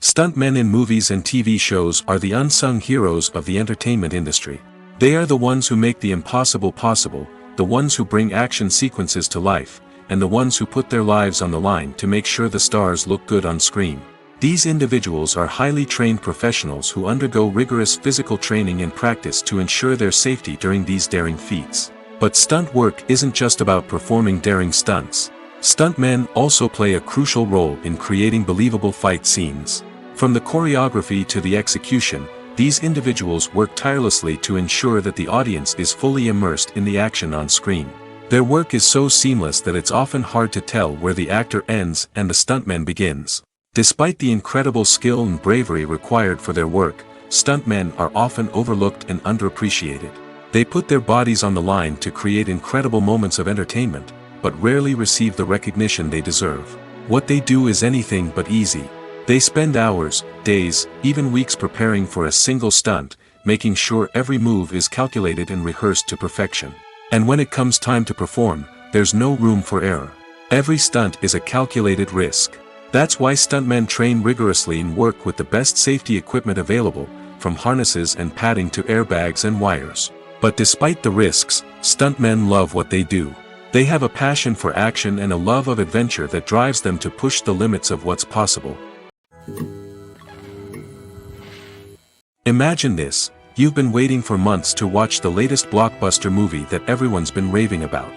Stuntmen in movies and TV shows are the unsung heroes of the entertainment industry. They are the ones who make the impossible possible, the ones who bring action sequences to life, and the ones who put their lives on the line to make sure the stars look good on screen. These individuals are highly trained professionals who undergo rigorous physical training and practice to ensure their safety during these daring feats. But stunt work isn't just about performing daring stunts. Stuntmen also play a crucial role in creating believable fight scenes. From the choreography to the execution, these individuals work tirelessly to ensure that the audience is fully immersed in the action on screen. Their work is so seamless that it's often hard to tell where the actor ends and the stuntman begins. Despite the incredible skill and bravery required for their work, stuntmen are often overlooked and underappreciated. They put their bodies on the line to create incredible moments of entertainment, but rarely receive the recognition they deserve. What they do is anything but easy. They spend hours, days, even weeks preparing for a single stunt, making sure every move is calculated and rehearsed to perfection. And when it comes time to perform, there's no room for error. Every stunt is a calculated risk. That's why stuntmen train rigorously and work with the best safety equipment available, from harnesses and padding to airbags and wires. But despite the risks, stuntmen love what they do. They have a passion for action and a love of adventure that drives them to push the limits of what's possible. Imagine this: you've been waiting for months to watch the latest blockbuster movie that everyone's been raving about.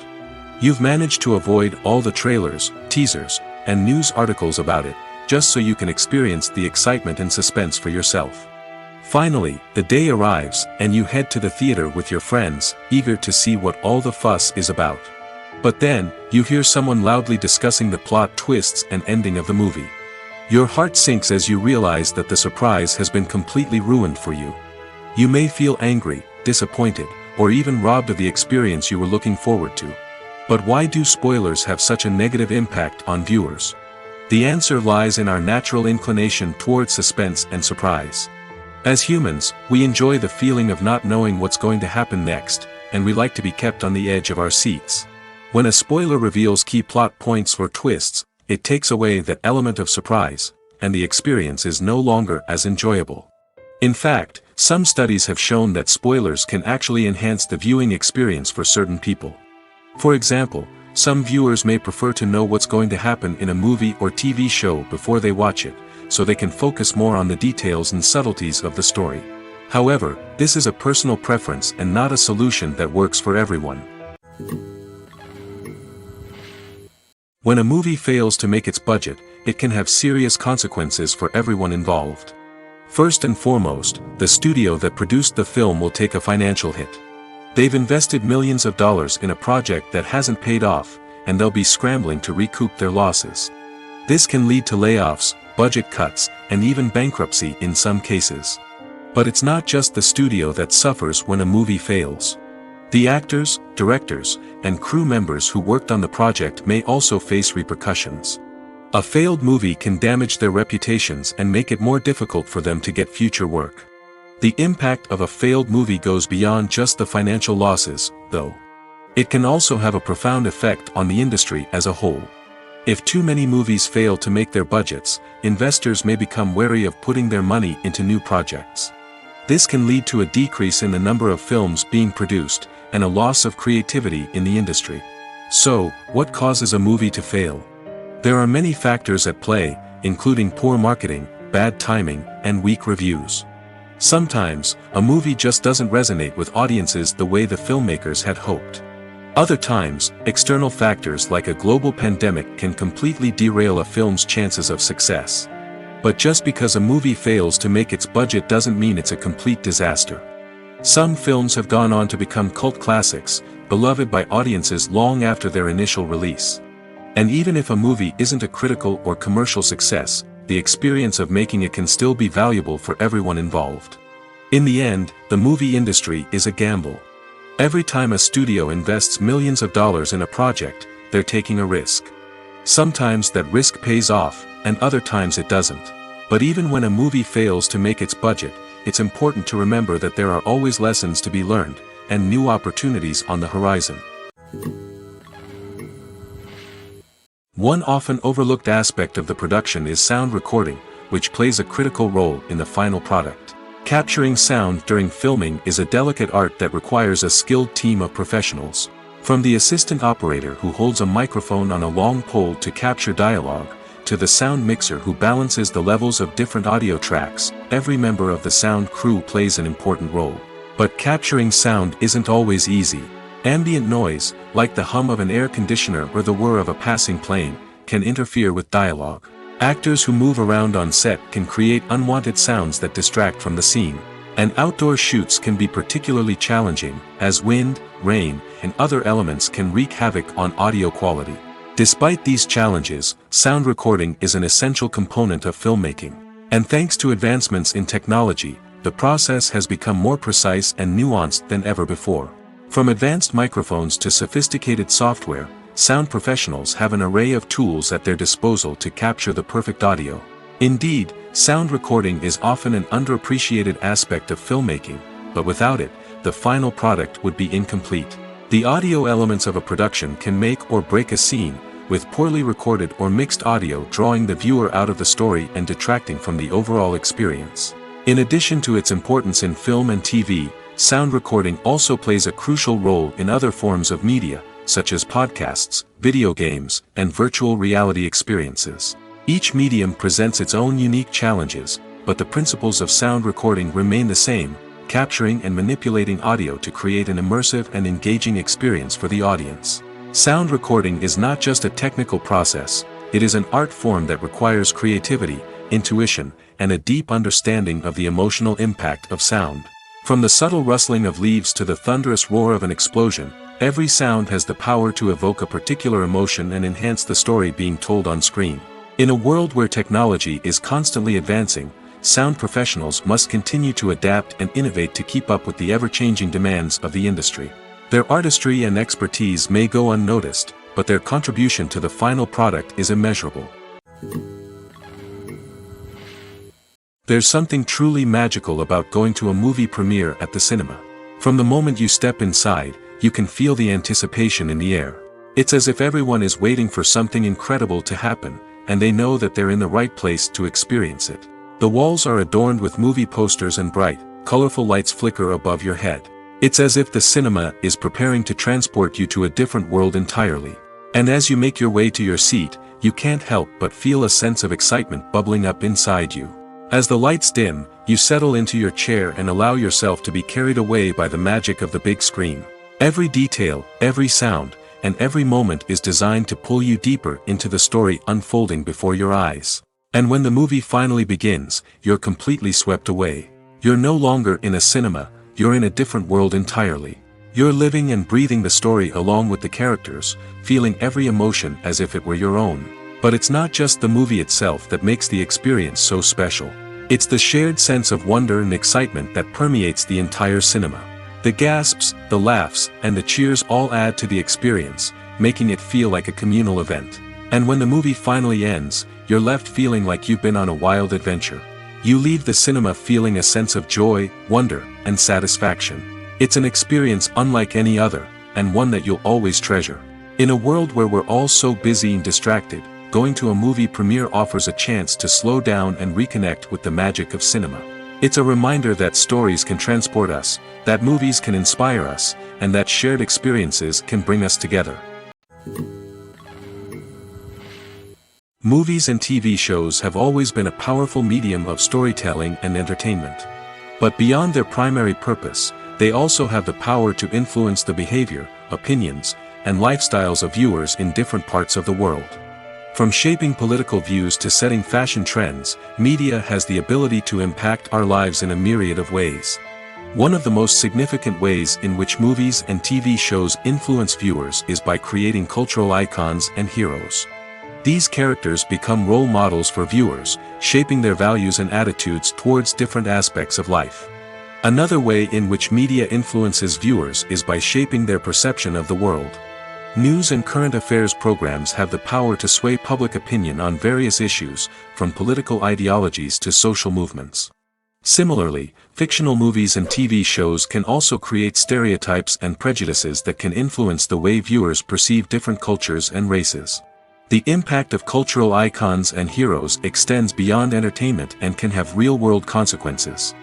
You've managed to avoid all the trailers, teasers, and news articles about it, just so you can experience the excitement and suspense for yourself. Finally, the day arrives, and you head to the theater with your friends, eager to see what all the fuss is about. But then, you hear someone loudly discussing the plot twists and ending of the movie. Your heart sinks as you realize that the surprise has been completely ruined for you. You may feel angry, disappointed, or even robbed of the experience you were looking forward to. But why do spoilers have such a negative impact on viewers? The answer lies in our natural inclination toward suspense and surprise. As humans, we enjoy the feeling of not knowing what's going to happen next, and we like to be kept on the edge of our seats. When a spoiler reveals key plot points or twists, it takes away that element of surprise, and the experience is no longer as enjoyable. In fact, some studies have shown that spoilers can actually enhance the viewing experience for certain people. For example, some viewers may prefer to know what's going to happen in a movie or TV show before they watch it, so they can focus more on the details and subtleties of the story. However, this is a personal preference and not a solution that works for everyone. When a movie fails to make its budget, it can have serious consequences for everyone involved. First and foremost, the studio that produced the film will take a financial hit. They've invested millions of dollars in a project that hasn't paid off, and they'll be scrambling to recoup their losses. This can lead to layoffs, budget cuts, and even bankruptcy in some cases. But it's not just the studio that suffers when a movie fails. The actors, directors, and crew members who worked on the project may also face repercussions. A failed movie can damage their reputations and make it more difficult for them to get future work. The impact of a failed movie goes beyond just the financial losses, though. It can also have a profound effect on the industry as a whole. If too many movies fail to make their budgets, investors may become wary of putting their money into new projects. This can lead to a decrease in the number of films being produced, and a loss of creativity in the industry. So, what causes a movie to fail? There are many factors at play, including poor marketing, bad timing, and weak reviews. Sometimes, a movie just doesn't resonate with audiences the way the filmmakers had hoped. Other times, external factors like a global pandemic can completely derail a film's chances of success. But just because a movie fails to make its budget doesn't mean it's a complete disaster. Some films have gone on to become cult classics, beloved by audiences long after their initial release. And even if a movie isn't a critical or commercial success, the experience of making it can still be valuable for everyone involved. In the end, the movie industry is a gamble. Every time a studio invests millions of dollars in a project, they're taking a risk. Sometimes that risk pays off, and other times it doesn't. But even when a movie fails to make its budget, it's important to remember that there are always lessons to be learned, and new opportunities on the horizon. One often overlooked aspect of the production is sound recording, which plays a critical role in the final product. Capturing sound during filming is a delicate art that requires a skilled team of professionals. From the assistant operator who holds a microphone on a long pole to capture dialogue, to the sound mixer who balances the levels of different audio tracks, every member of the sound crew plays an important role. But capturing sound isn't always easy. Ambient noise, like the hum of an air conditioner or the whir of a passing plane, can interfere with dialogue. Actors who move around on set can create unwanted sounds that distract from the scene. And outdoor shoots can be particularly challenging, as wind, rain, and other elements can wreak havoc on audio quality. Despite these challenges, sound recording is an essential component of filmmaking. And thanks to advancements in technology, the process has become more precise and nuanced than ever before. From advanced microphones to sophisticated software, sound professionals have an array of tools at their disposal to capture the perfect audio. Indeed, sound recording is often an underappreciated aspect of filmmaking, but without it, the final product would be incomplete. The audio elements of a production can make or break a scene, with poorly recorded or mixed audio drawing the viewer out of the story and detracting from the overall experience. In addition to its importance in film and TV, sound recording also plays a crucial role in other forms of media, such as podcasts, video games, and virtual reality experiences. Each medium presents its own unique challenges, but the principles of sound recording remain the same, capturing and manipulating audio to create an immersive and engaging experience for the audience. Sound recording is not just a technical process, it is an art form that requires creativity, intuition, and a deep understanding of the emotional impact of sound. From the subtle rustling of leaves to the thunderous roar of an explosion, every sound has the power to evoke a particular emotion and enhance the story being told on screen. In a world where technology is constantly advancing, sound professionals must continue to adapt and innovate to keep up with the ever-changing demands of the industry. Their artistry and expertise may go unnoticed, but their contribution to the final product is immeasurable. There's something truly magical about going to a movie premiere at the cinema. From the moment you step inside, you can feel the anticipation in the air. It's as if everyone is waiting for something incredible to happen, and they know that they're in the right place to experience it. The walls are adorned with movie posters and bright, colorful lights flicker above your head. It's as if the cinema is preparing to transport you to a different world entirely. And as you make your way to your seat, you can't help but feel a sense of excitement bubbling up inside you. As the lights dim, you settle into your chair and allow yourself to be carried away by the magic of the big screen. Every detail, every sound, and every moment is designed to pull you deeper into the story unfolding before your eyes. And when the movie finally begins, you're completely swept away. You're no longer in a cinema, you're in a different world entirely. You're living and breathing the story along with the characters, feeling every emotion as if it were your own. But it's not just the movie itself that makes the experience so special. It's the shared sense of wonder and excitement that permeates the entire cinema. The gasps, the laughs, and the cheers all add to the experience, making it feel like a communal event. And when the movie finally ends, you're left feeling like you've been on a wild adventure. You leave the cinema feeling a sense of joy, wonder, and satisfaction. It's an experience unlike any other, and one that you'll always treasure. In a world where we're all so busy and distracted, going to a movie premiere offers a chance to slow down and reconnect with the magic of cinema. It's a reminder that stories can transport us, that movies can inspire us, and that shared experiences can bring us together. Movies and TV shows have always been a powerful medium of storytelling and entertainment. But beyond their primary purpose, they also have the power to influence the behavior, opinions, and lifestyles of viewers in different parts of the world. From shaping political views to setting fashion trends, media has the ability to impact our lives in a myriad of ways. One of the most significant ways in which movies and TV shows influence viewers is by creating cultural icons and heroes. These characters become role models for viewers, shaping their values and attitudes towards different aspects of life. Another way in which media influences viewers is by shaping their perception of the world. News and current affairs programs have the power to sway public opinion on various issues, from political ideologies to social movements. Similarly, fictional movies and TV shows can also create stereotypes and prejudices that can influence the way viewers perceive different cultures and races. The impact of cultural icons and heroes extends beyond entertainment and can have real-world consequences.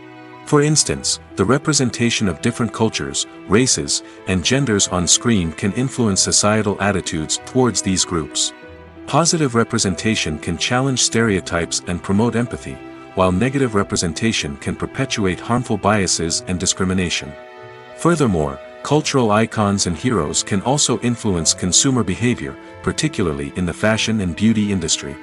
For instance, the representation of different cultures, races, and genders on screen can influence societal attitudes towards these groups. Positive representation can challenge stereotypes and promote empathy, while negative representation can perpetuate harmful biases and discrimination. Furthermore, cultural icons and heroes can also influence consumer behavior, particularly in the fashion and beauty industry.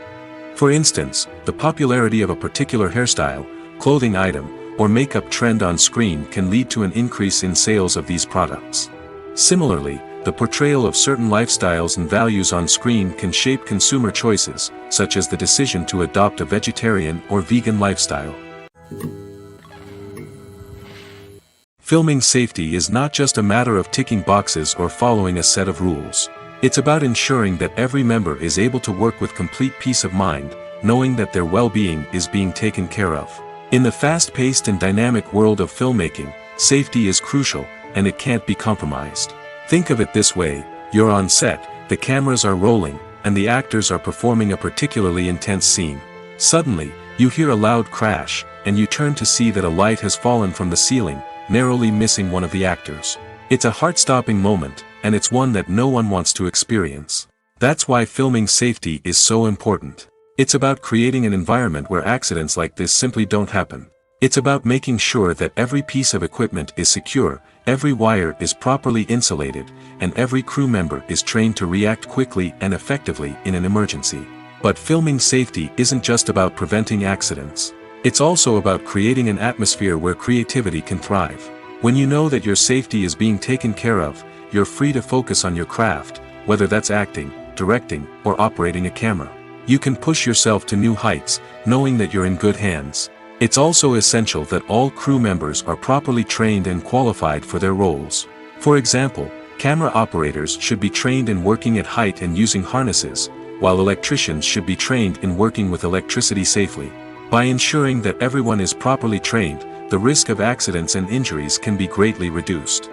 For instance, the popularity of a particular hairstyle, clothing item, or makeup trend on screen can lead to an increase in sales of these products. Similarly, the portrayal of certain lifestyles and values on screen can shape consumer choices, such as the decision to adopt a vegetarian or vegan lifestyle. Filming safety is not just a matter of ticking boxes or following a set of rules. It's about ensuring that every member is able to work with complete peace of mind, knowing that their well-being is being taken care of. In the fast-paced and dynamic world of filmmaking, safety is crucial, and it can't be compromised. Think of it this way: you're on set, the cameras are rolling, and the actors are performing a particularly intense scene. Suddenly, you hear a loud crash, and you turn to see that a light has fallen from the ceiling, narrowly missing one of the actors. It's a heart-stopping moment, and it's one that no one wants to experience. That's why filming safety is so important. It's about creating an environment where accidents like this simply don't happen. It's about making sure that every piece of equipment is secure, every wire is properly insulated, and every crew member is trained to react quickly and effectively in an emergency. But filming safety isn't just about preventing accidents. It's also about creating an atmosphere where creativity can thrive. When you know that your safety is being taken care of, you're free to focus on your craft, whether that's acting, directing, or operating a camera. You can push yourself to new heights, knowing that you're in good hands. It's also essential that all crew members are properly trained and qualified for their roles. For example, camera operators should be trained in working at height and using harnesses, while electricians should be trained in working with electricity safely. By ensuring that everyone is properly trained, the risk of accidents and injuries can be greatly reduced.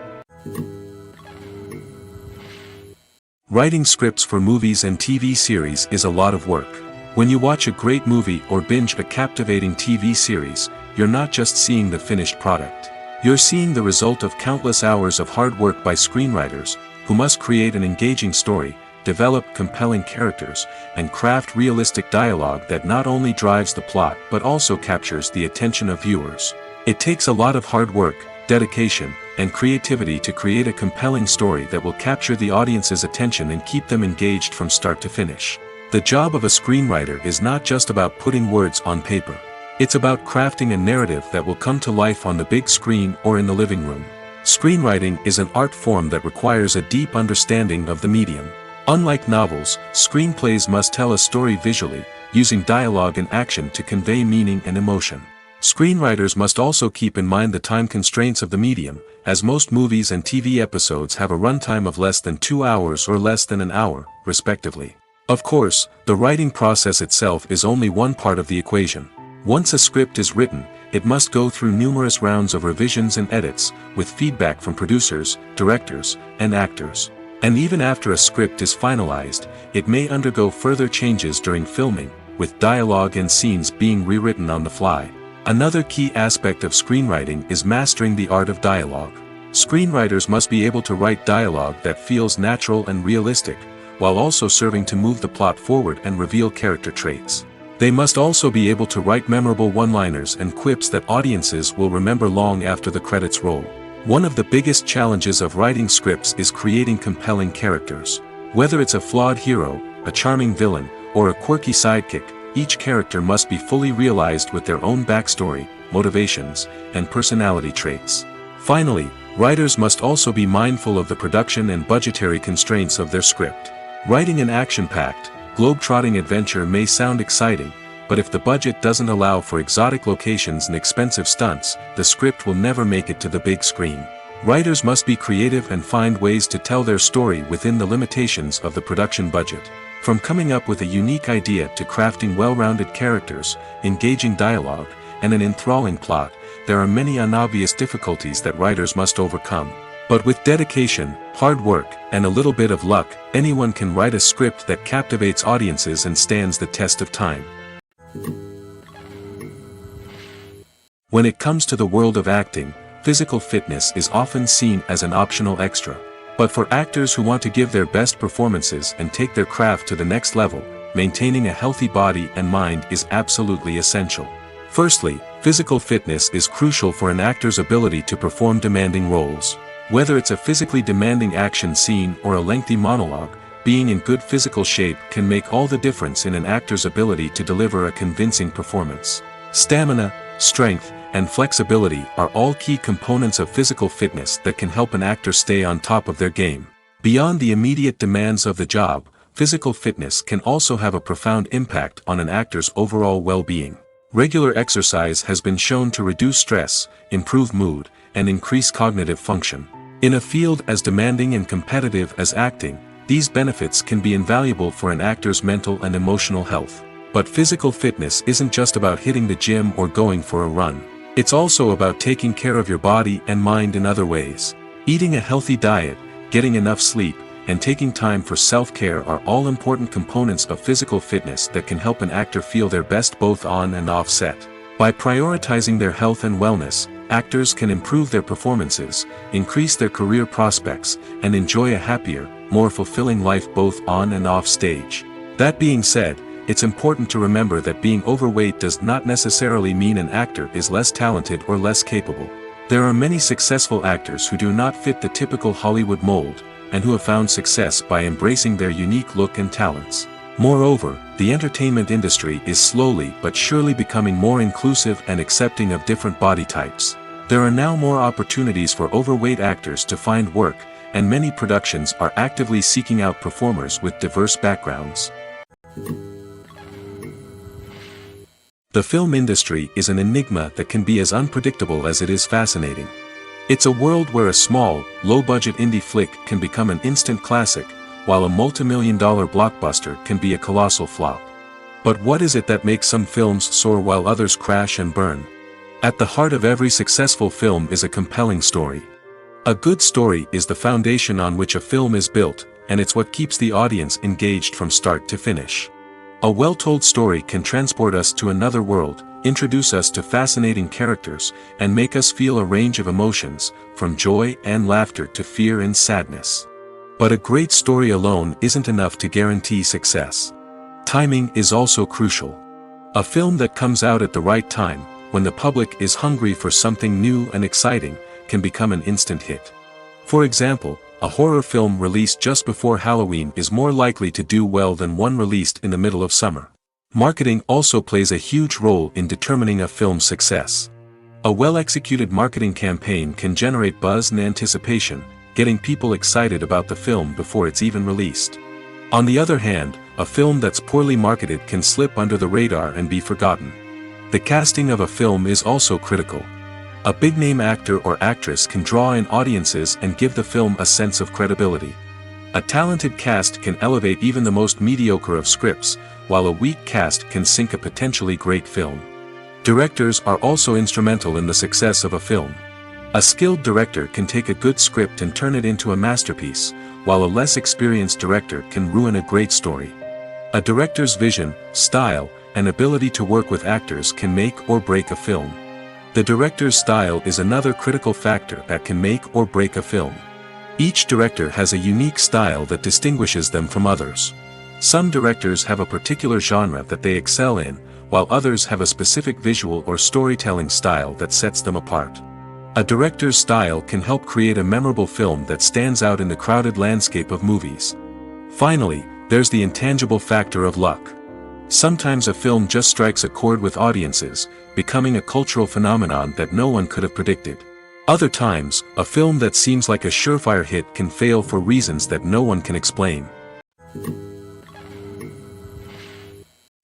Writing scripts for movies and TV series is a lot of work. When you watch a great movie or binge a captivating TV series, you're not just seeing the finished product. You're seeing the result of countless hours of hard work by screenwriters, who must create an engaging story, develop compelling characters, and craft realistic dialogue that not only drives the plot but also captures the attention of viewers. It takes a lot of hard work, dedication, and creativity to create a compelling story that will capture the audience's attention and keep them engaged from start to finish. The job of a screenwriter is not just about putting words on paper. It's about crafting a narrative that will come to life on the big screen or in the living room. Screenwriting is an art form that requires a deep understanding of the medium. Unlike novels, screenplays must tell a story visually, using dialogue and action to convey meaning and emotion. Screenwriters must also keep in mind the time constraints of the medium, as most movies and TV episodes have a runtime of less than 2 hours or less than an hour, respectively. Of course, the writing process itself is only one part of the equation. Once a script is written, it must go through numerous rounds of revisions and edits, with feedback from producers, directors, and actors. And even after a script is finalized, it may undergo further changes during filming, with dialogue and scenes being rewritten on the fly. Another key aspect of screenwriting is mastering the art of dialogue. Screenwriters must be able to write dialogue that feels natural and realistic, while also serving to move the plot forward and reveal character traits. They must also be able to write memorable one-liners and quips that audiences will remember long after the credits roll. One of the biggest challenges of writing scripts is creating compelling characters. Whether it's a flawed hero, a charming villain, or a quirky sidekick, each character must be fully realized with their own backstory, motivations, and personality traits. Finally, writers must also be mindful of the production and budgetary constraints of their script. Writing an action-packed, globe-trotting adventure may sound exciting, but if the budget doesn't allow for exotic locations and expensive stunts, the script will never make it to the big screen. Writers must be creative and find ways to tell their story within the limitations of the production budget. From coming up with a unique idea to crafting well-rounded characters, engaging dialogue, and an enthralling plot, there are many unobvious difficulties that writers must overcome. But with dedication, hard work, and a little bit of luck, anyone can write a script that captivates audiences and stands the test of time. When it comes to the world of acting, physical fitness is often seen as an optional extra. But for actors who want to give their best performances and take their craft to the next level, maintaining a healthy body and mind is absolutely essential. Firstly, physical fitness is crucial for an actor's ability to perform demanding roles. Whether it's a physically demanding action scene or a lengthy monologue, being in good physical shape can make all the difference in an actor's ability to deliver a convincing performance. Stamina, strength, and flexibility are all key components of physical fitness that can help an actor stay on top of their game. Beyond the immediate demands of the job, physical fitness can also have a profound impact on an actor's overall well-being. Regular exercise has been shown to reduce stress, improve mood, and increase cognitive function. In a field as demanding and competitive as acting, these benefits can be invaluable for an actor's mental and emotional health. But physical fitness isn't just about hitting the gym or going for a run. It's also about taking care of your body and mind in other ways. Eating a healthy diet, getting enough sleep, and taking time for self-care are all important components of physical fitness that can help an actor feel their best both on and off set. By prioritizing their health and wellness, actors can improve their performances, increase their career prospects, and enjoy a happier, more fulfilling life both on and off stage. That being said, it's important to remember that being overweight does not necessarily mean an actor is less talented or less capable. There are many successful actors who do not fit the typical Hollywood mold, and who have found success by embracing their unique look and talents. Moreover, the entertainment industry is slowly but surely becoming more inclusive and accepting of different body types. There are now more opportunities for overweight actors to find work, and many productions are actively seeking out performers with diverse backgrounds. The film industry is an enigma that can be as unpredictable as it is fascinating. It's a world where a small, low-budget indie flick can become an instant classic, while a multi-million-dollar blockbuster can be a colossal flop. But what is it that makes some films soar while others crash and burn? At the heart of every successful film is a compelling story. A good story is the foundation on which a film is built, and it's what keeps the audience engaged from start to finish. A well-told story can transport us to another world, introduce us to fascinating characters, and make us feel a range of emotions, from joy and laughter to fear and sadness. But a great story alone isn't enough to guarantee success. Timing is also crucial. A film that comes out at the right time, when the public is hungry for something new and exciting, can become an instant hit. For example, a horror film released just before Halloween is more likely to do well than one released in the middle of summer. Marketing also plays a huge role in determining a film's success. A well-executed marketing campaign can generate buzz and anticipation, getting people excited about the film before it's even released. On the other hand, a film that's poorly marketed can slip under the radar and be forgotten. The casting of a film is also critical. A big-name actor or actress can draw in audiences and give the film a sense of credibility. A talented cast can elevate even the most mediocre of scripts, while a weak cast can sink a potentially great film. Directors are also instrumental in the success of a film. A skilled director can take a good script and turn it into a masterpiece, while a less experienced director can ruin a great story. A director's vision, style, and ability to work with actors can make or break a film. The director's style is another critical factor that can make or break a film. Each director has a unique style that distinguishes them from others. Some directors have a particular genre that they excel in, while others have a specific visual or storytelling style that sets them apart. A director's style can help create a memorable film that stands out in the crowded landscape of movies. Finally, there's the intangible factor of luck. Sometimes a film just strikes a chord with audiences, becoming a cultural phenomenon that no one could have predicted. Other times, a film that seems like a surefire hit can fail for reasons that no one can explain.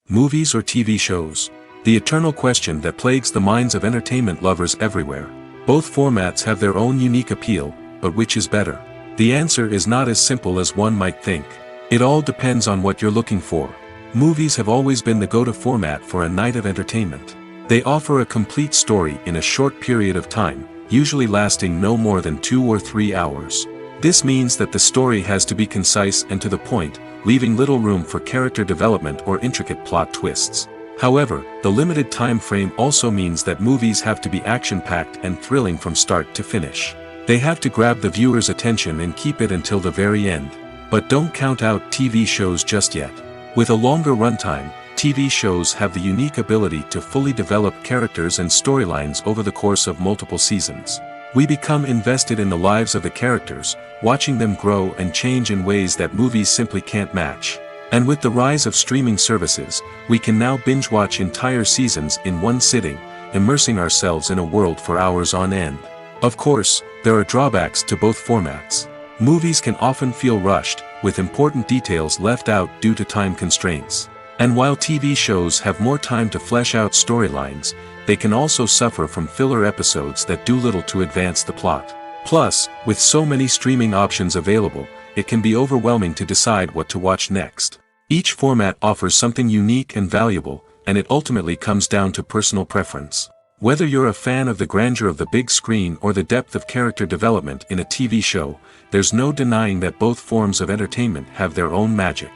Movies or TV shows? The eternal question that plagues the minds of entertainment lovers everywhere. Both formats have their own unique appeal, but which is better? The answer is not as simple as one might think. It all depends on what you're looking for. Movies have always been the go-to format for a night of entertainment. They offer a complete story in a short period of time, usually lasting no more than 2 or 3 hours. This means that the story has to be concise and to the point, leaving little room for character development or intricate plot twists. However, the limited time frame also means that movies have to be action-packed and thrilling from start to finish. They have to grab the viewer's attention and keep it until the very end. But don't count out TV shows just yet. With a longer runtime, TV shows have the unique ability to fully develop characters and storylines over the course of multiple seasons. We become invested in the lives of the characters, watching them grow and change in ways that movies simply can't match. And with the rise of streaming services, we can now binge-watch entire seasons in one sitting, immersing ourselves in a world for hours on end. Of course, there are drawbacks to both formats. Movies can often feel rushed, with important details left out due to time constraints. And while TV shows have more time to flesh out storylines, they can also suffer from filler episodes that do little to advance the plot. Plus, with so many streaming options available, it can be overwhelming to decide what to watch next. Each format offers something unique and valuable, and it ultimately comes down to personal preference. Whether you're a fan of the grandeur of the big screen or the depth of character development in a TV show, there's no denying that both forms of entertainment have their own magic.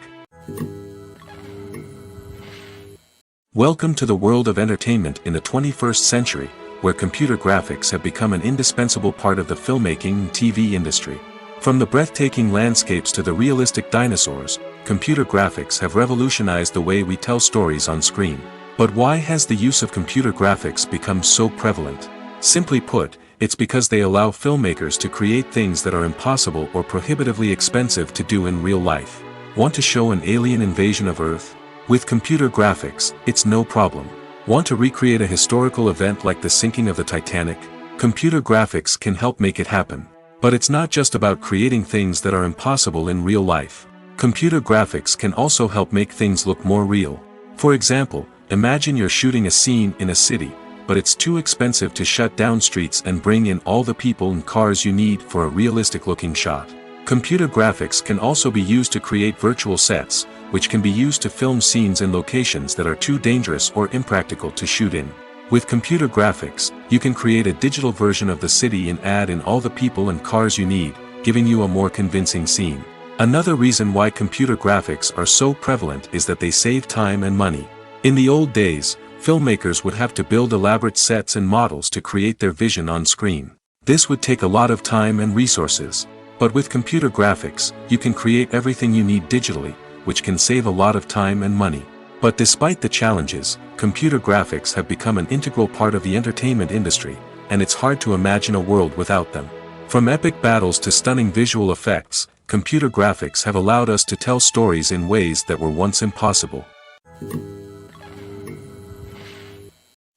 Welcome to the world of entertainment in the 21st century, where computer graphics have become an indispensable part of the filmmaking and TV industry. From the breathtaking landscapes to the realistic dinosaurs, computer graphics have revolutionized the way we tell stories on screen. But why has the use of computer graphics become so prevalent? Simply put, it's because they allow filmmakers to create things that are impossible or prohibitively expensive to do in real life. Want to show an alien invasion of Earth? With computer graphics, it's no problem. Want to recreate a historical event like the sinking of the Titanic? Computer graphics can help make it happen. But it's not just about creating things that are impossible in real life. Computer graphics can also help make things look more real. For example, imagine you're shooting a scene in a city, but it's too expensive to shut down streets and bring in all the people and cars you need for a realistic-looking shot. Computer graphics can also be used to create virtual sets, which can be used to film scenes in locations that are too dangerous or impractical to shoot in. With computer graphics, you can create a digital version of the city and add in all the people and cars you need, giving you a more convincing scene. Another reason why computer graphics are so prevalent is that they save time and money. In the old days, filmmakers would have to build elaborate sets and models to create their vision on screen. This would take a lot of time and resources. But with computer graphics, you can create everything you need digitally, which can save a lot of time and money. But despite the challenges, computer graphics have become an integral part of the entertainment industry, and it's hard to imagine a world without them. From epic battles to stunning visual effects, computer graphics have allowed us to tell stories in ways that were once impossible.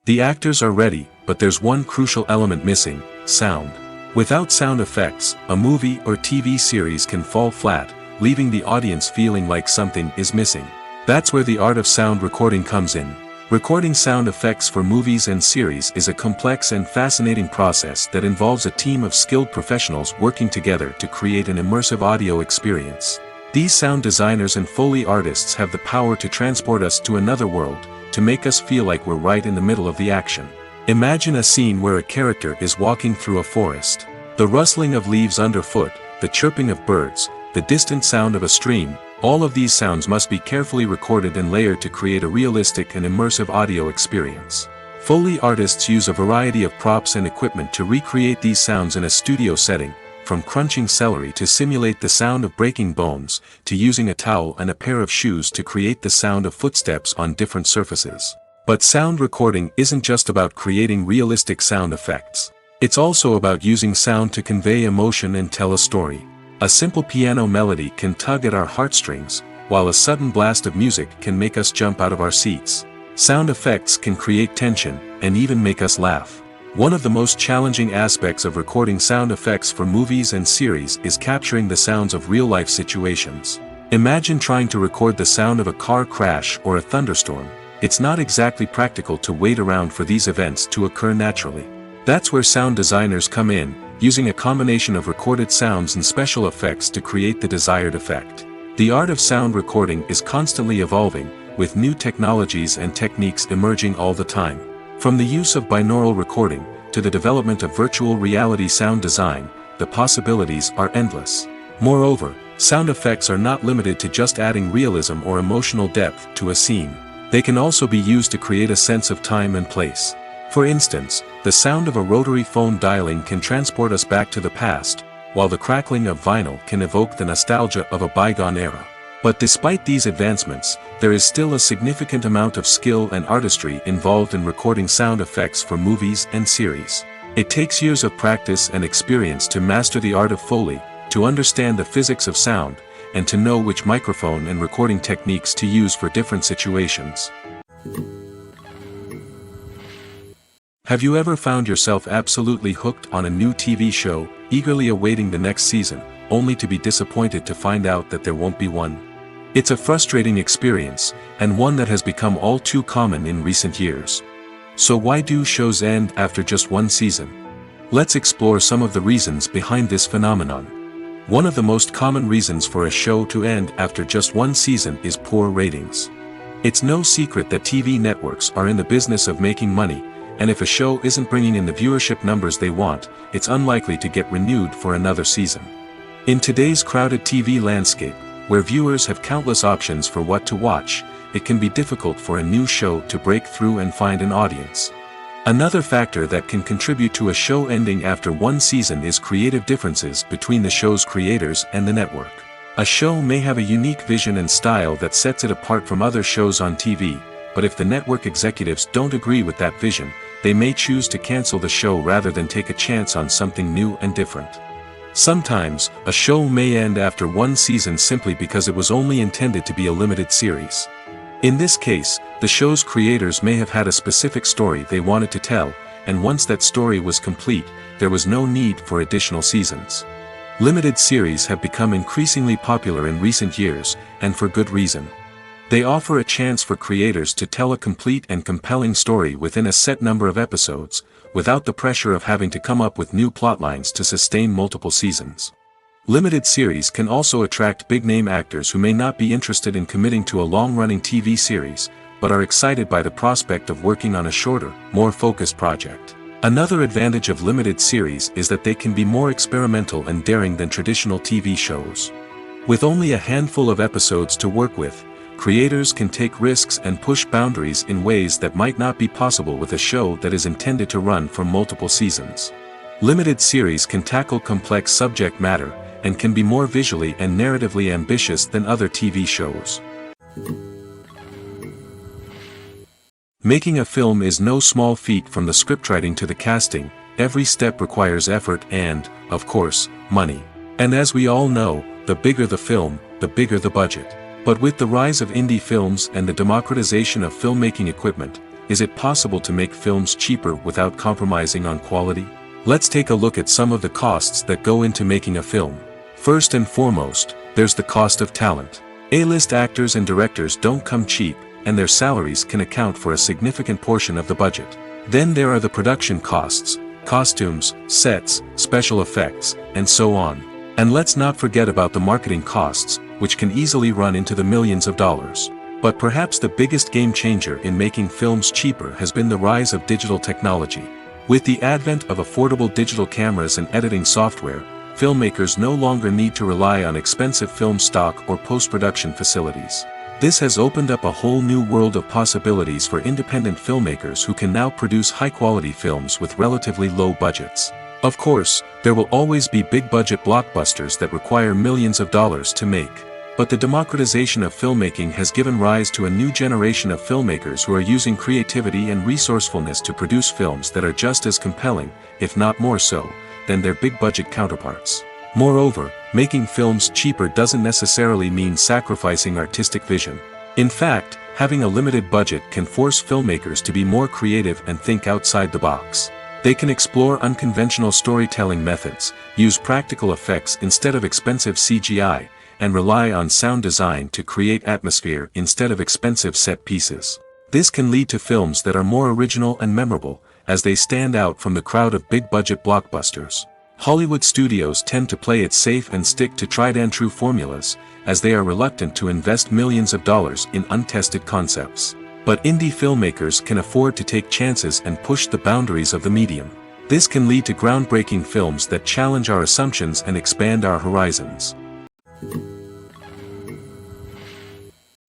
The actors are ready, but there's one crucial element missing: sound. Without sound effects, a movie or TV series can fall flat, leaving the audience feeling like something is missing. That's where the art of sound recording comes in. Recording sound effects for movies and series is a complex and fascinating process that involves a team of skilled professionals working together to create an immersive audio experience. These sound designers and Foley artists have the power to transport us to another world, to make us feel like we're right in the middle of the action. Imagine a scene where a character is walking through a forest. The rustling of leaves underfoot, the chirping of birds, the distant sound of a stream, all of these sounds must be carefully recorded and layered to create a realistic and immersive audio experience. Foley artists use a variety of props and equipment to recreate these sounds in a studio setting, from crunching celery to simulate the sound of breaking bones, to using a towel and a pair of shoes to create the sound of footsteps on different surfaces. But sound recording isn't just about creating realistic sound effects. It's also about using sound to convey emotion and tell a story. A simple piano melody can tug at our heartstrings, while a sudden blast of music can make us jump out of our seats. Sound effects can create tension, and even make us laugh. One of the most challenging aspects of recording sound effects for movies and series is capturing the sounds of real-life situations. Imagine trying to record the sound of a car crash or a thunderstorm. It's not exactly practical to wait around for these events to occur naturally. That's where sound designers come in, using a combination of recorded sounds and special effects to create the desired effect. The art of sound recording is constantly evolving, with new technologies and techniques emerging all the time. From the use of binaural recording, to the development of virtual reality sound design, the possibilities are endless. Moreover, sound effects are not limited to just adding realism or emotional depth to a scene. They can also be used to create a sense of time and place. For instance, the sound of a rotary phone dialing can transport us back to the past, while the crackling of vinyl can evoke the nostalgia of a bygone era. But despite these advancements, there is still a significant amount of skill and artistry involved in recording sound effects for movies and series. It takes years of practice and experience to master the art of Foley, to understand the physics of sound, and to know which microphone and recording techniques to use for different situations. Have you ever found yourself absolutely hooked on a new TV show, eagerly awaiting the next season, only to be disappointed to find out that there won't be one? It's a frustrating experience, and one that has become all too common in recent years. So why do shows end after just one season? Let's explore some of the reasons behind this phenomenon. One of the most common reasons for a show to end after just one season is poor ratings. It's no secret that TV networks are in the business of making money, and if a show isn't bringing in the viewership numbers they want, it's unlikely to get renewed for another season. In today's crowded TV landscape, where viewers have countless options for what to watch, it can be difficult for a new show to break through and find an audience. Another factor that can contribute to a show ending after one season is creative differences between the show's creators and the network. A show may have a unique vision and style that sets it apart from other shows on TV, but if the network executives don't agree with that vision, they may choose to cancel the show rather than take a chance on something new and different. Sometimes, a show may end after one season simply because it was only intended to be a limited series. In this case, the show's creators may have had a specific story they wanted to tell, and once that story was complete, there was no need for additional seasons. Limited series have become increasingly popular in recent years, and for good reason. They offer a chance for creators to tell a complete and compelling story within a set number of episodes, without the pressure of having to come up with new plotlines to sustain multiple seasons. Limited series can also attract big-name actors who may not be interested in committing to a long-running TV series, but are excited by the prospect of working on a shorter, more focused project. Another advantage of limited series is that they can be more experimental and daring than traditional TV shows. With only a handful of episodes to work with, creators can take risks and push boundaries in ways that might not be possible with a show that is intended to run for multiple seasons. Limited series can tackle complex subject matter, and can be more visually and narratively ambitious than other TV shows. Making a film is no small feat. From the scriptwriting to the casting, every step requires effort and, of course, money. And as we all know, the bigger the film, the bigger the budget. But with the rise of indie films and the democratization of filmmaking equipment, is it possible to make films cheaper without compromising on quality? Let's take a look at some of the costs that go into making a film. First and foremost, there's the cost of talent. A-list actors and directors don't come cheap, and their salaries can account for a significant portion of the budget. Then there are the production costs, costumes, sets, special effects, and so on. And let's not forget about the marketing costs, which can easily run into the millions of dollars. But perhaps the biggest game changer in making films cheaper has been the rise of digital technology. With the advent of affordable digital cameras and editing software, filmmakers no longer need to rely on expensive film stock or post-production facilities. This has opened up a whole new world of possibilities for independent filmmakers who can now produce high-quality films with relatively low budgets. Of course, there will always be big-budget blockbusters that require millions of dollars to make. But the democratization of filmmaking has given rise to a new generation of filmmakers who are using creativity and resourcefulness to produce films that are just as compelling, if not more so, than their big-budget counterparts. Moreover, making films cheaper doesn't necessarily mean sacrificing artistic vision. In fact, having a limited budget can force filmmakers to be more creative and think outside the box. They can explore unconventional storytelling methods, use practical effects instead of expensive CGI, and rely on sound design to create atmosphere instead of expensive set pieces. This can lead to films that are more original and memorable, as they stand out from the crowd of big-budget blockbusters. Hollywood studios tend to play it safe and stick to tried-and-true formulas, as they are reluctant to invest millions of dollars in untested concepts. But indie filmmakers can afford to take chances and push the boundaries of the medium. This can lead to groundbreaking films that challenge our assumptions and expand our horizons.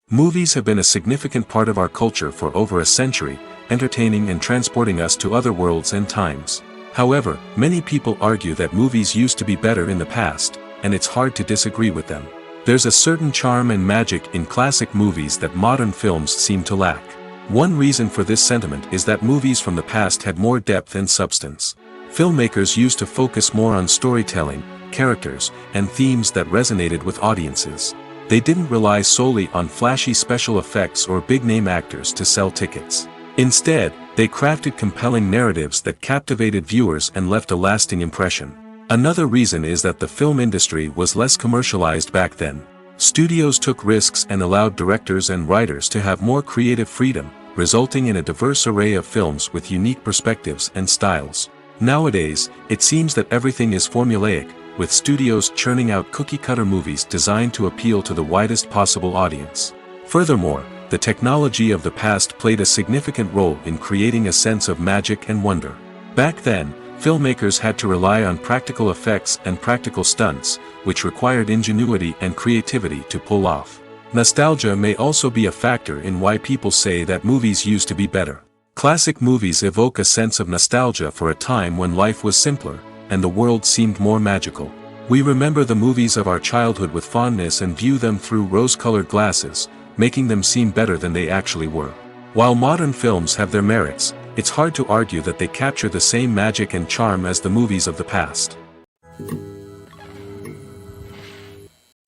Movies have been a significant part of our culture for over a century, entertaining and transporting us to other worlds and times. However, many people argue that movies used to be better in the past, and it's hard to disagree with them. There's a certain charm and magic in classic movies that modern films seem to lack. One reason for this sentiment is that movies from the past had more depth and substance. Filmmakers used to focus more on storytelling, characters, and themes that resonated with audiences. They didn't rely solely on flashy special effects or big-name actors to sell tickets. Instead, they crafted compelling narratives that captivated viewers and left a lasting impression. Another reason is that the film industry was less commercialized back then. Studios took risks and allowed directors and writers to have more creative freedom, resulting in a diverse array of films with unique perspectives and styles. Nowadays, it seems that everything is formulaic, with studios churning out cookie-cutter movies designed to appeal to the widest possible audience. Furthermore, the technology of the past played a significant role in creating a sense of magic and wonder. Back then, filmmakers had to rely on practical effects and practical stunts, which required ingenuity and creativity to pull off. Nostalgia may also be a factor in why people say that movies used to be better. Classic movies evoke a sense of nostalgia for a time when life was simpler, and the world seemed more magical. We remember the movies of our childhood with fondness and view them through rose-colored glasses, making them seem better than they actually were. While modern films have their merits, it's hard to argue that they capture the same magic and charm as the movies of the past.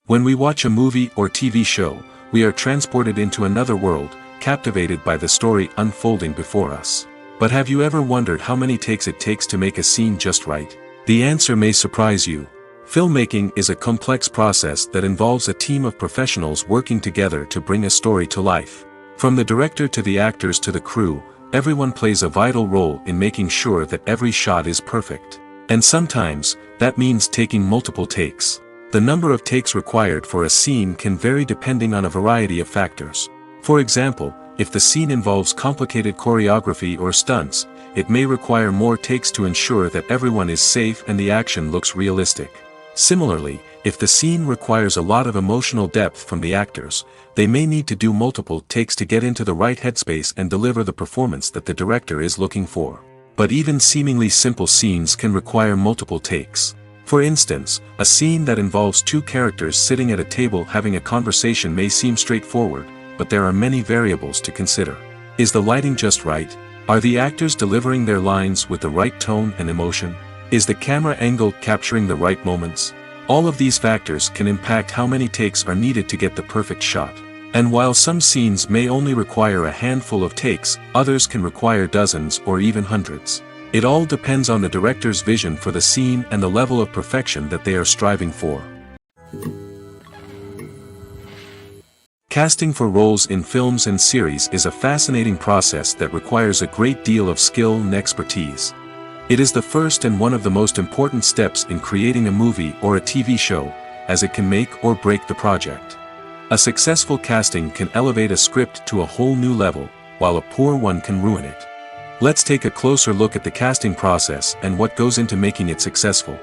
When we watch a movie or TV show, we are transported into another world, captivated by the story unfolding before us. But have you ever wondered how many takes it takes to make a scene just right? The answer may surprise you. Filmmaking is a complex process that involves a team of professionals working together to bring a story to life. From the director to the actors to the crew, everyone plays a vital role in making sure that every shot is perfect. And sometimes, that means taking multiple takes. The number of takes required for a scene can vary depending on a variety of factors. For example, if the scene involves complicated choreography or stunts, it may require more takes to ensure that everyone is safe and the action looks realistic. Similarly, if the scene requires a lot of emotional depth from the actors, they may need to do multiple takes to get into the right headspace and deliver the performance that the director is looking for. But even seemingly simple scenes can require multiple takes. For instance, a scene that involves two characters sitting at a table having a conversation may seem straightforward, but there are many variables to consider. Is the lighting just right? Are the actors delivering their lines with the right tone and emotion? Is the camera angle capturing the right moments? All of these factors can impact how many takes are needed to get the perfect shot. And while some scenes may only require a handful of takes, others can require dozens or even hundreds. It all depends on the director's vision for the scene and the level of perfection that they are striving for. Casting for roles in films and series is a fascinating process that requires a great deal of skill and expertise. It is the first and one of the most important steps in creating a movie or a TV show, as it can make or break the project. A successful casting can elevate a script to a whole new level, while a poor one can ruin it. Let's take a closer look at the casting process and what goes into making it successful.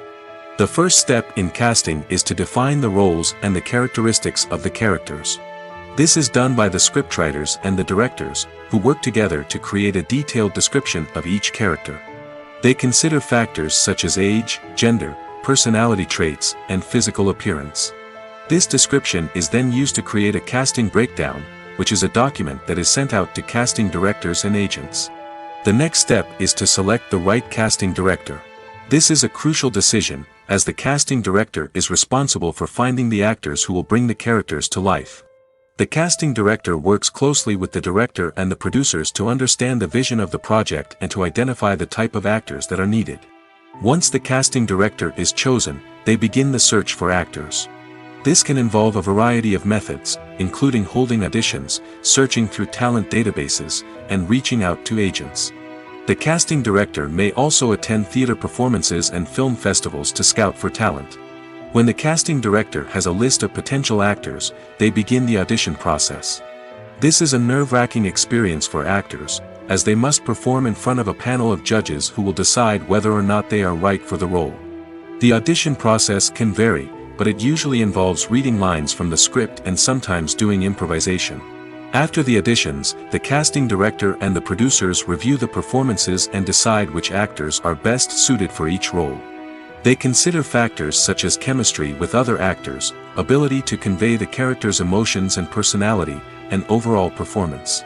The first step in casting is to define the roles and the characteristics of the characters. This is done by the scriptwriters and the directors, who work together to create a detailed description of each character. They consider factors such as age, gender, personality traits, and physical appearance. This description is then used to create a casting breakdown, which is a document that is sent out to casting directors and agents. The next step is to select the right casting director. This is a crucial decision, as the casting director is responsible for finding the actors who will bring the characters to life. The casting director works closely with the director and the producers to understand the vision of the project and to identify the type of actors that are needed. Once the casting director is chosen, they begin the search for actors. This can involve a variety of methods, including holding auditions, searching through talent databases, and reaching out to agents. The casting director may also attend theater performances and film festivals to scout for talent. When the casting director has a list of potential actors, they begin the audition process. This is a nerve-wracking experience for actors, as they must perform in front of a panel of judges who will decide whether or not they are right for the role. The audition process can vary, but it usually involves reading lines from the script and sometimes doing improvisation. After the auditions, the casting director and the producers review the performances and decide which actors are best suited for each role. They consider factors such as chemistry with other actors, ability to convey the character's emotions and personality, and overall performance.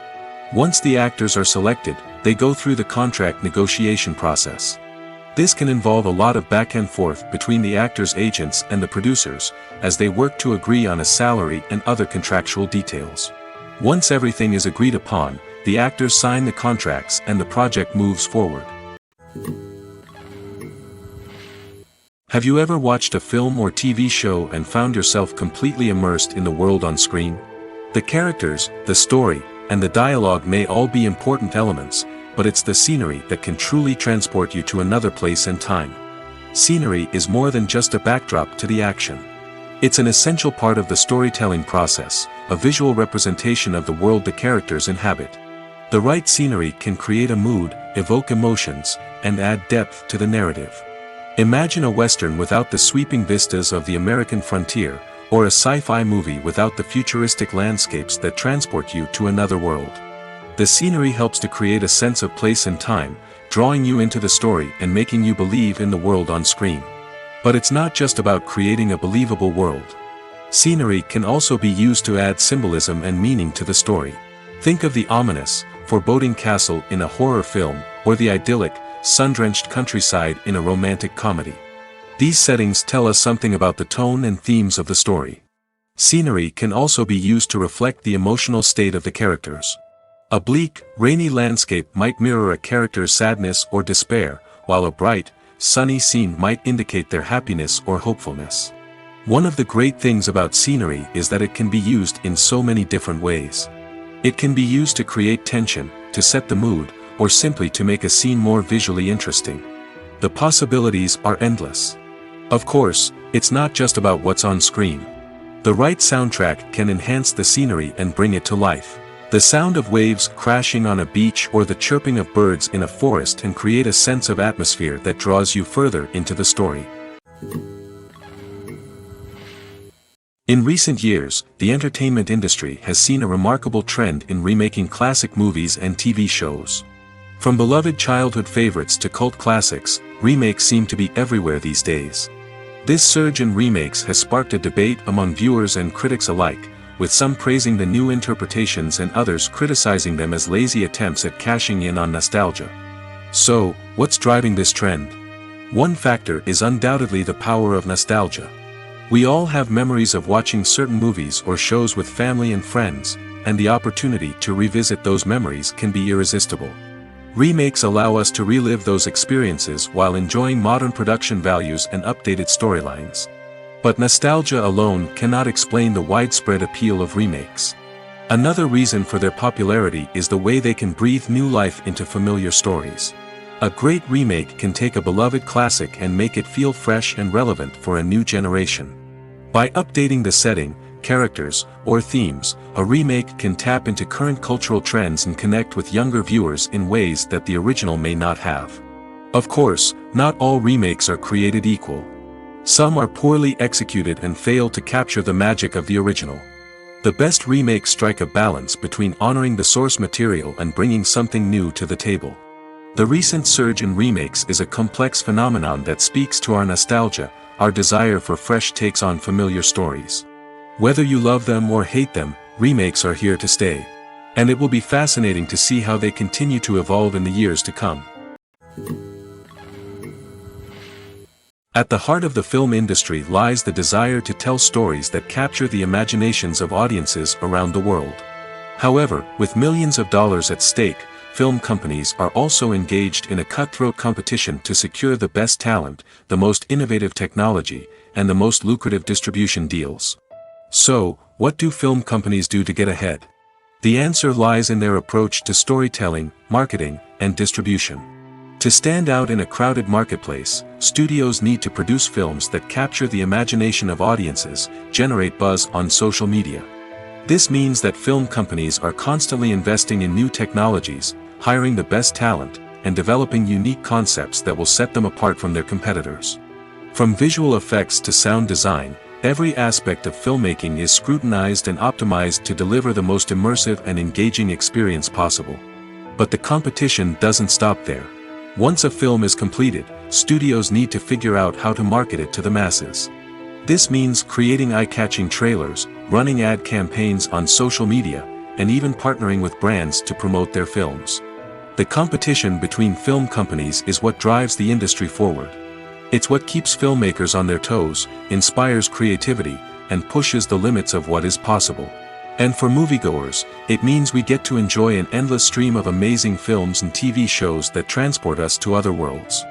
Once the actors are selected, they go through the contract negotiation process. This can involve a lot of back and forth between the actors' agents and the producers, as they work to agree on a salary and other contractual details. Once everything is agreed upon, the actors sign the contracts and the project moves forward. Have you ever watched a film or TV show and found yourself completely immersed in the world on screen? The characters, the story, and the dialogue may all be important elements, but it's the scenery that can truly transport you to another place and time. Scenery is more than just a backdrop to the action. It's an essential part of the storytelling process, a visual representation of the world the characters inhabit. The right scenery can create a mood, evoke emotions, and add depth to the narrative. Imagine a Western without the sweeping vistas of the American frontier, or a sci-fi movie without the futuristic landscapes that transport you to another world. The scenery helps to create a sense of place and time, drawing you into the story and making you believe in the world on screen. But it's not just about creating a believable world. Scenery can also be used to add symbolism and meaning to the story. Think of the ominous, foreboding castle in a horror film, or the idyllic, sun-drenched countryside in a romantic comedy. These settings tell us something about the tone and themes of the story. Scenery can also be used to reflect the emotional state of the characters. A bleak, rainy landscape might mirror a character's sadness or despair, while a bright, sunny scene might indicate their happiness or hopefulness. One of the great things about scenery is that it can be used in so many different ways. It can be used to create tension, to set the mood, or simply to make a scene more visually interesting. The possibilities are endless. Of course, it's not just about what's on screen. The right soundtrack can enhance the scenery and bring it to life. The sound of waves crashing on a beach or the chirping of birds in a forest can create a sense of atmosphere that draws you further into the story. In recent years, the entertainment industry has seen a remarkable trend in remaking classic movies and TV shows. From beloved childhood favorites to cult classics, remakes seem to be everywhere these days. This surge in remakes has sparked a debate among viewers and critics alike, with some praising the new interpretations and others criticizing them as lazy attempts at cashing in on nostalgia. So, what's driving this trend? One factor is undoubtedly the power of nostalgia. We all have memories of watching certain movies or shows with family and friends, and the opportunity to revisit those memories can be irresistible. Remakes allow us to relive those experiences while enjoying modern production values and updated storylines. But nostalgia alone cannot explain the widespread appeal of remakes. Another reason for their popularity is the way they can breathe new life into familiar stories. A great remake can take a beloved classic and make it feel fresh and relevant for a new generation. By updating the setting, characters, or themes, a remake can tap into current cultural trends and connect with younger viewers in ways that the original may not have. Of course, not all remakes are created equal. Some are poorly executed and fail to capture the magic of the original. The best remakes strike a balance between honoring the source material and bringing something new to the table. The recent surge in remakes is a complex phenomenon that speaks to our nostalgia, our desire for fresh takes on familiar stories. Whether you love them or hate them, remakes are here to stay. And it will be fascinating to see how they continue to evolve in the years to come. At the heart of the film industry lies the desire to tell stories that capture the imaginations of audiences around the world. However, with millions of dollars at stake, film companies are also engaged in a cutthroat competition to secure the best talent, the most innovative technology, and the most lucrative distribution deals. So, what do film companies do to get ahead? The answer lies in their approach to storytelling, marketing, and distribution. To stand out in a crowded marketplace, studios need to produce films that capture the imagination of audiences, generate buzz on social media. This means that film companies are constantly investing in new technologies, hiring the best talent, and developing unique concepts that will set them apart from their competitors. From visual effects to sound design, every aspect of filmmaking is scrutinized and optimized to deliver the most immersive and engaging experience possible. But the competition doesn't stop there. Once a film is completed, studios need to figure out how to market it to the masses. This means creating eye-catching trailers, running ad campaigns on social media, and even partnering with brands to promote their films. The competition between film companies is what drives the industry forward. It's what keeps filmmakers on their toes, inspires creativity, and pushes the limits of what is possible. And for moviegoers, it means we get to enjoy an endless stream of amazing films and TV shows that transport us to other worlds.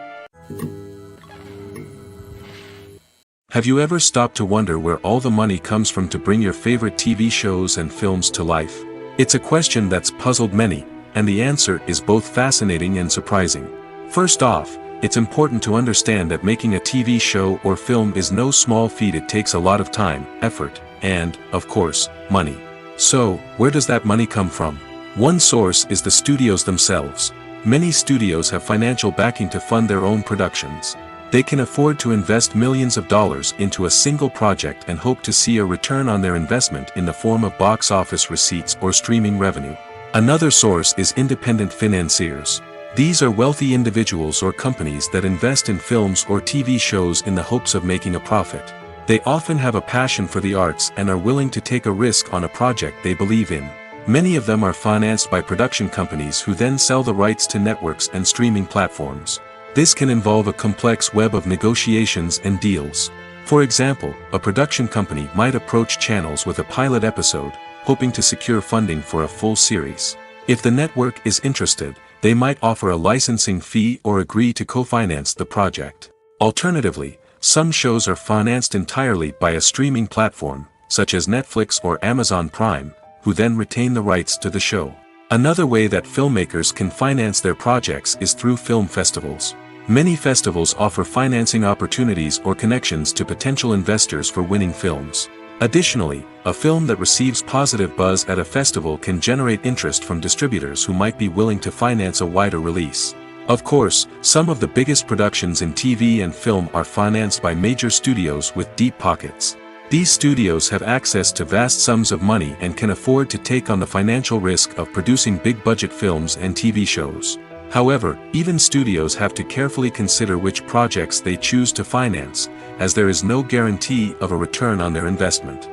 Have you ever stopped to wonder where all the money comes from to bring your favorite TV shows and films to life? It's a question that's puzzled many, and the answer is both fascinating and surprising. First off, it's important to understand that making a TV show or film is no small feat. It takes a lot of time, effort, and, of course, money. So, where does that money come from? One source is the studios themselves. Many studios have financial backing to fund their own productions. They can afford to invest millions of dollars into a single project and hope to see a return on their investment in the form of box office receipts or streaming revenue. Another source is independent financiers. These are wealthy individuals or companies that invest in films or TV shows in the hopes of making a profit. They often have a passion for the arts and are willing to take a risk on a project they believe in. Many of them are financed by production companies who then sell the rights to networks and streaming platforms. This can involve a complex web of negotiations and deals. For example, a production company might approach channels with a pilot episode, hoping to secure funding for a full series. If the network is interested, they might offer a licensing fee or agree to co-finance the project. Alternatively, some shows are financed entirely by a streaming platform, such as Netflix or Amazon Prime, who then retain the rights to the show. Another way that filmmakers can finance their projects is through film festivals. Many festivals offer financing opportunities or connections to potential investors for winning films. Additionally, a film that receives positive buzz at a festival can generate interest from distributors who might be willing to finance a wider release. Of course, some of the biggest productions in TV and film are financed by major studios with deep pockets. These studios have access to vast sums of money and can afford to take on the financial risk of producing big-budget films and TV shows. However, even studios have to carefully consider which projects they choose to finance, as there is no guarantee of a return on their investment.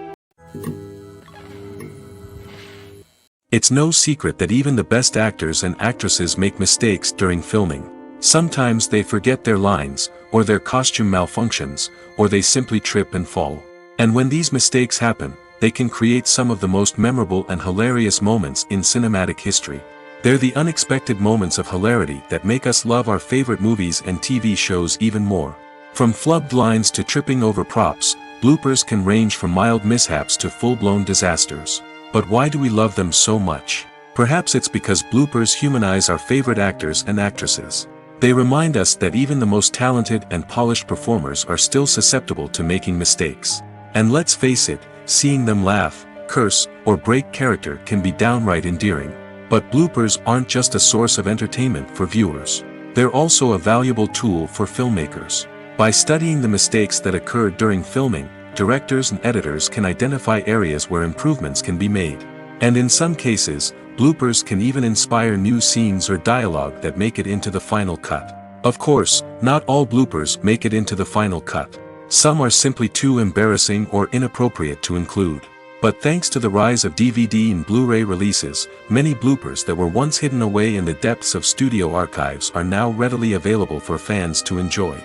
It's no secret that even the best actors and actresses make mistakes during filming. Sometimes they forget their lines, or their costume malfunctions, or they simply trip and fall. And when these mistakes happen, they can create some of the most memorable and hilarious moments in cinematic history. They're the unexpected moments of hilarity that make us love our favorite movies and TV shows even more. From flubbed lines to tripping over props, bloopers can range from mild mishaps to full-blown disasters. But why do we love them so much? Perhaps it's because bloopers humanize our favorite actors and actresses. They remind us that even the most talented and polished performers are still susceptible to making mistakes. And let's face it, seeing them laugh, curse, or break character can be downright endearing. But bloopers aren't just a source of entertainment for viewers. They're also a valuable tool for filmmakers. By studying the mistakes that occurred during filming, directors and editors can identify areas where improvements can be made. And in some cases, bloopers can even inspire new scenes or dialogue that make it into the final cut. Of course, not all bloopers make it into the final cut. Some are simply too embarrassing or inappropriate to include. But thanks to the rise of DVD and Blu-ray releases, many bloopers that were once hidden away in the depths of studio archives are now readily available for fans to enjoy.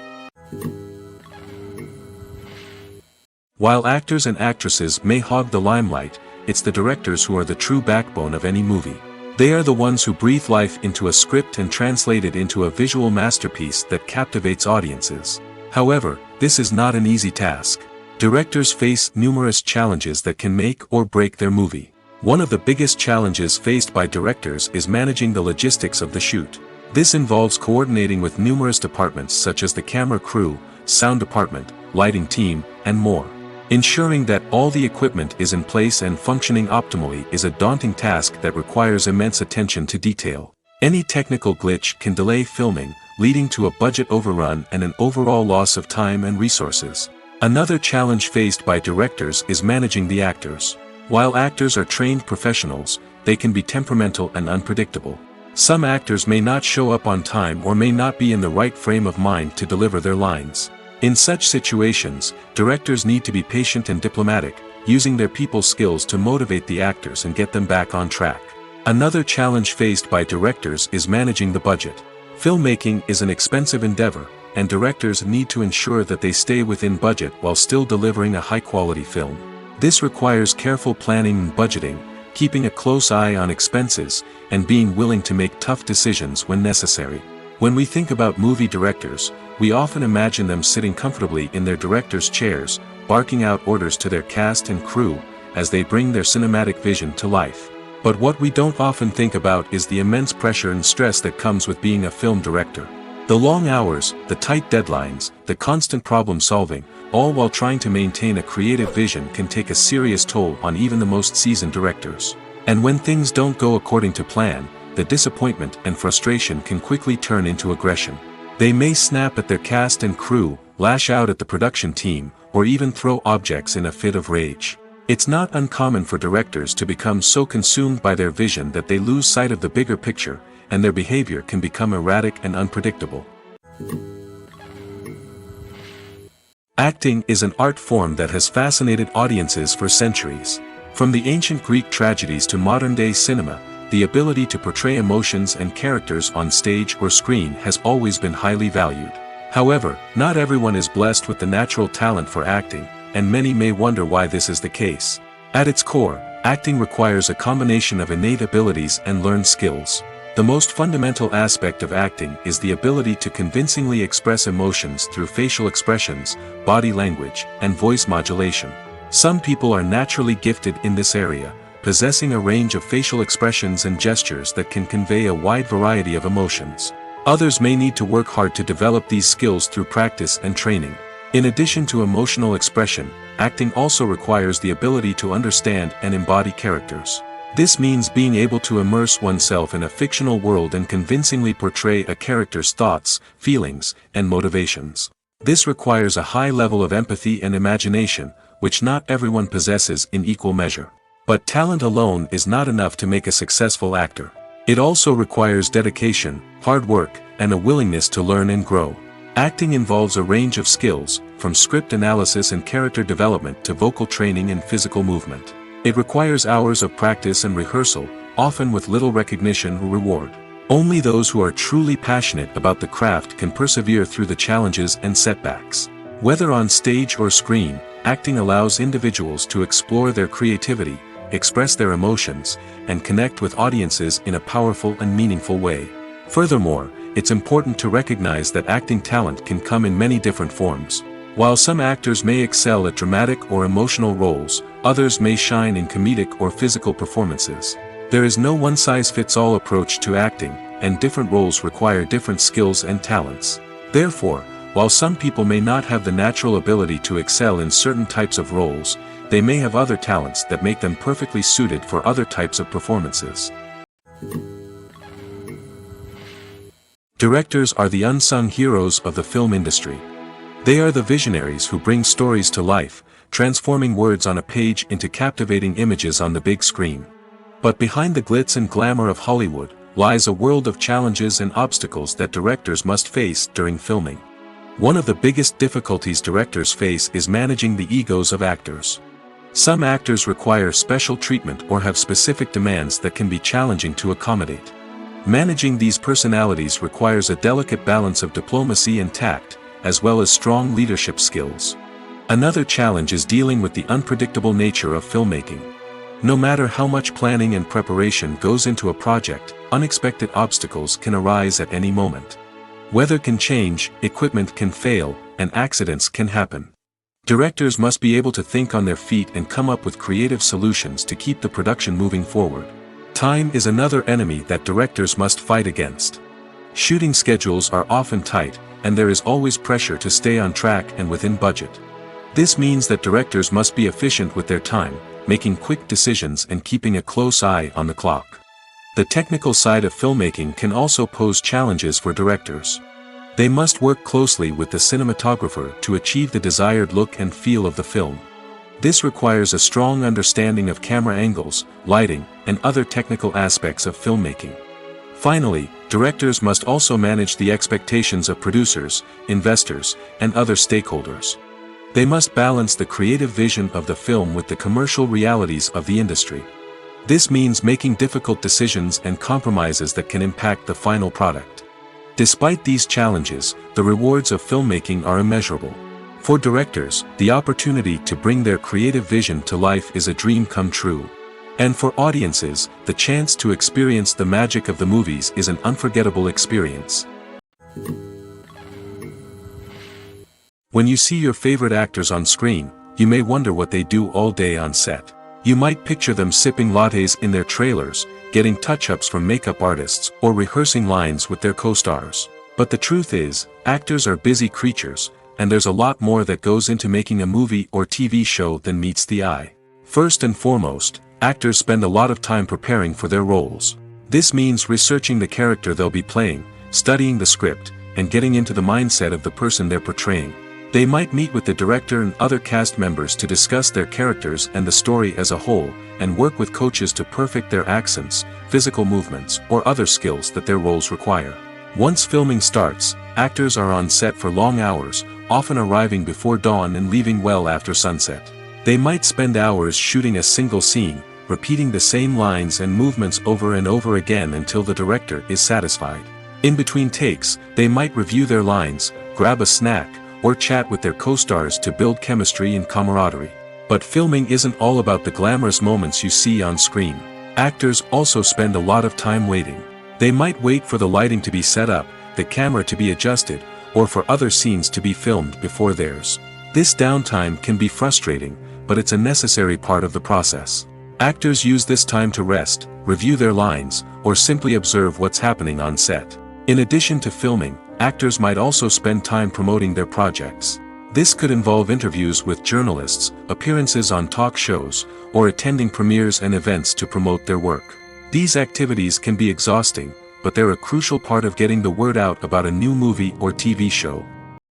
While actors and actresses may hog the limelight, it's the directors who are the true backbone of any movie. They are the ones who breathe life into a script and translate it into a visual masterpiece that captivates audiences. However, this is not an easy task. Directors face numerous challenges that can make or break their movie. One of the biggest challenges faced by directors is managing the logistics of the shoot. This involves coordinating with numerous departments such as the camera crew, sound department, lighting team, and more. Ensuring that all the equipment is in place and functioning optimally is a daunting task that requires immense attention to detail. Any technical glitch can delay filming, leading to a budget overrun and an overall loss of time and resources. Another challenge faced by directors is managing the actors. While actors are trained professionals, they can be temperamental and unpredictable. Some actors may not show up on time or may not be in the right frame of mind to deliver their lines. In such situations, directors need to be patient and diplomatic, using their people skills to motivate the actors and get them back on track. Another challenge faced by directors is managing the budget. Filmmaking is an expensive endeavor, and directors need to ensure that they stay within budget while still delivering a high-quality film. This requires careful planning and budgeting, keeping a close eye on expenses, and being willing to make tough decisions when necessary. When we think about movie directors, we often imagine them sitting comfortably in their director's chairs, barking out orders to their cast and crew, as they bring their cinematic vision to life. But what we don't often think about is the immense pressure and stress that comes with being a film director. The long hours, the tight deadlines, the constant problem solving, all while trying to maintain a creative vision can take a serious toll on even the most seasoned directors. And when things don't go according to plan, the disappointment and frustration can quickly turn into aggression. They may snap at their cast and crew, lash out at the production team, or even throw objects in a fit of rage. It's not uncommon for directors to become so consumed by their vision that they lose sight of the bigger picture, and their behavior can become erratic and unpredictable. Acting is an art form that has fascinated audiences for centuries. From the ancient Greek tragedies to modern-day cinema, the ability to portray emotions and characters on stage or screen has always been highly valued. However, not everyone is blessed with the natural talent for acting, and many may wonder why this is the case. At its core, acting requires a combination of innate abilities and learned skills. The most fundamental aspect of acting is the ability to convincingly express emotions through facial expressions, body language, and voice modulation. Some people are naturally gifted in this area, possessing a range of facial expressions and gestures that can convey a wide variety of emotions. Others may need to work hard to develop these skills through practice and training. In addition to emotional expression, acting also requires the ability to understand and embody characters. This means being able to immerse oneself in a fictional world and convincingly portray a character's thoughts, feelings, and motivations. This requires a high level of empathy and imagination, which not everyone possesses in equal measure. But talent alone is not enough to make a successful actor. It also requires dedication, hard work, and a willingness to learn and grow. Acting involves a range of skills, from script analysis and character development to vocal training and physical movement. It requires hours of practice and rehearsal, often with little recognition or reward. Only those who are truly passionate about the craft can persevere through the challenges and setbacks. Whether on stage or screen, acting allows individuals to explore their creativity, express their emotions, and connect with audiences in a powerful and meaningful way. Furthermore, it's important to recognize that acting talent can come in many different forms. While some actors may excel at dramatic or emotional roles, others may shine in comedic or physical performances. There is no one-size-fits-all approach to acting, and different roles require different skills and talents. Therefore, while some people may not have the natural ability to excel in certain types of roles, they may have other talents that make them perfectly suited for other types of performances. Directors are the unsung heroes of the film industry. They are the visionaries who bring stories to life, transforming words on a page into captivating images on the big screen. But behind the glitz and glamour of Hollywood lies a world of challenges and obstacles that directors must face during filming. One of the biggest difficulties directors face is managing the egos of actors. Some actors require special treatment or have specific demands that can be challenging to accommodate. Managing these personalities requires a delicate balance of diplomacy and tact, as well as strong leadership skills. Another challenge is dealing with the unpredictable nature of filmmaking. No matter how much planning and preparation goes into a project, unexpected obstacles can arise at any moment. Weather can change, equipment can fail, and accidents can happen. Directors must be able to think on their feet and come up with creative solutions to keep the production moving forward. Time is another enemy that directors must fight against. Shooting schedules are often tight, and there is always pressure to stay on track and within budget. This means that directors must be efficient with their time, making quick decisions and keeping a close eye on the clock. The technical side of filmmaking can also pose challenges for directors. They must work closely with the cinematographer to achieve the desired look and feel of the film. This requires a strong understanding of camera angles, lighting, and other technical aspects of filmmaking. Finally, directors must also manage the expectations of producers, investors, and other stakeholders. They must balance the creative vision of the film with the commercial realities of the industry. This means making difficult decisions and compromises that can impact the final product. Despite these challenges, the rewards of filmmaking are immeasurable. For directors, the opportunity to bring their creative vision to life is a dream come true. And for audiences, the chance to experience the magic of the movies is an unforgettable experience. When you see your favorite actors on screen, you may wonder what they do all day on set. You might picture them sipping lattes in their trailers, getting touch-ups from makeup artists, or rehearsing lines with their co-stars. But the truth is, actors are busy creatures, and there's a lot more that goes into making a movie or TV show than meets the eye. First and foremost, actors spend a lot of time preparing for their roles. This means researching the character they'll be playing, studying the script, and getting into the mindset of the person they're portraying. They might meet with the director and other cast members to discuss their characters and the story as a whole, and work with coaches to perfect their accents, physical movements, or other skills that their roles require. Once filming starts, actors are on set for long hours, often arriving before dawn and leaving well after sunset. They might spend hours shooting a single scene, repeating the same lines and movements over and over again until the director is satisfied. In between takes, they might review their lines, grab a snack, or chat with their co-stars to build chemistry and camaraderie. But filming isn't all about the glamorous moments you see on screen. Actors also spend a lot of time waiting. They might wait for the lighting to be set up, the camera to be adjusted, or for other scenes to be filmed before theirs. This downtime can be frustrating, but it's a necessary part of the process. Actors use this time to rest, review their lines, or simply observe what's happening on set. In addition to filming, actors might also spend time promoting their projects. This could involve interviews with journalists, appearances on talk shows, or attending premieres and events to promote their work. These activities can be exhausting, but they're a crucial part of getting the word out about a new movie or TV show.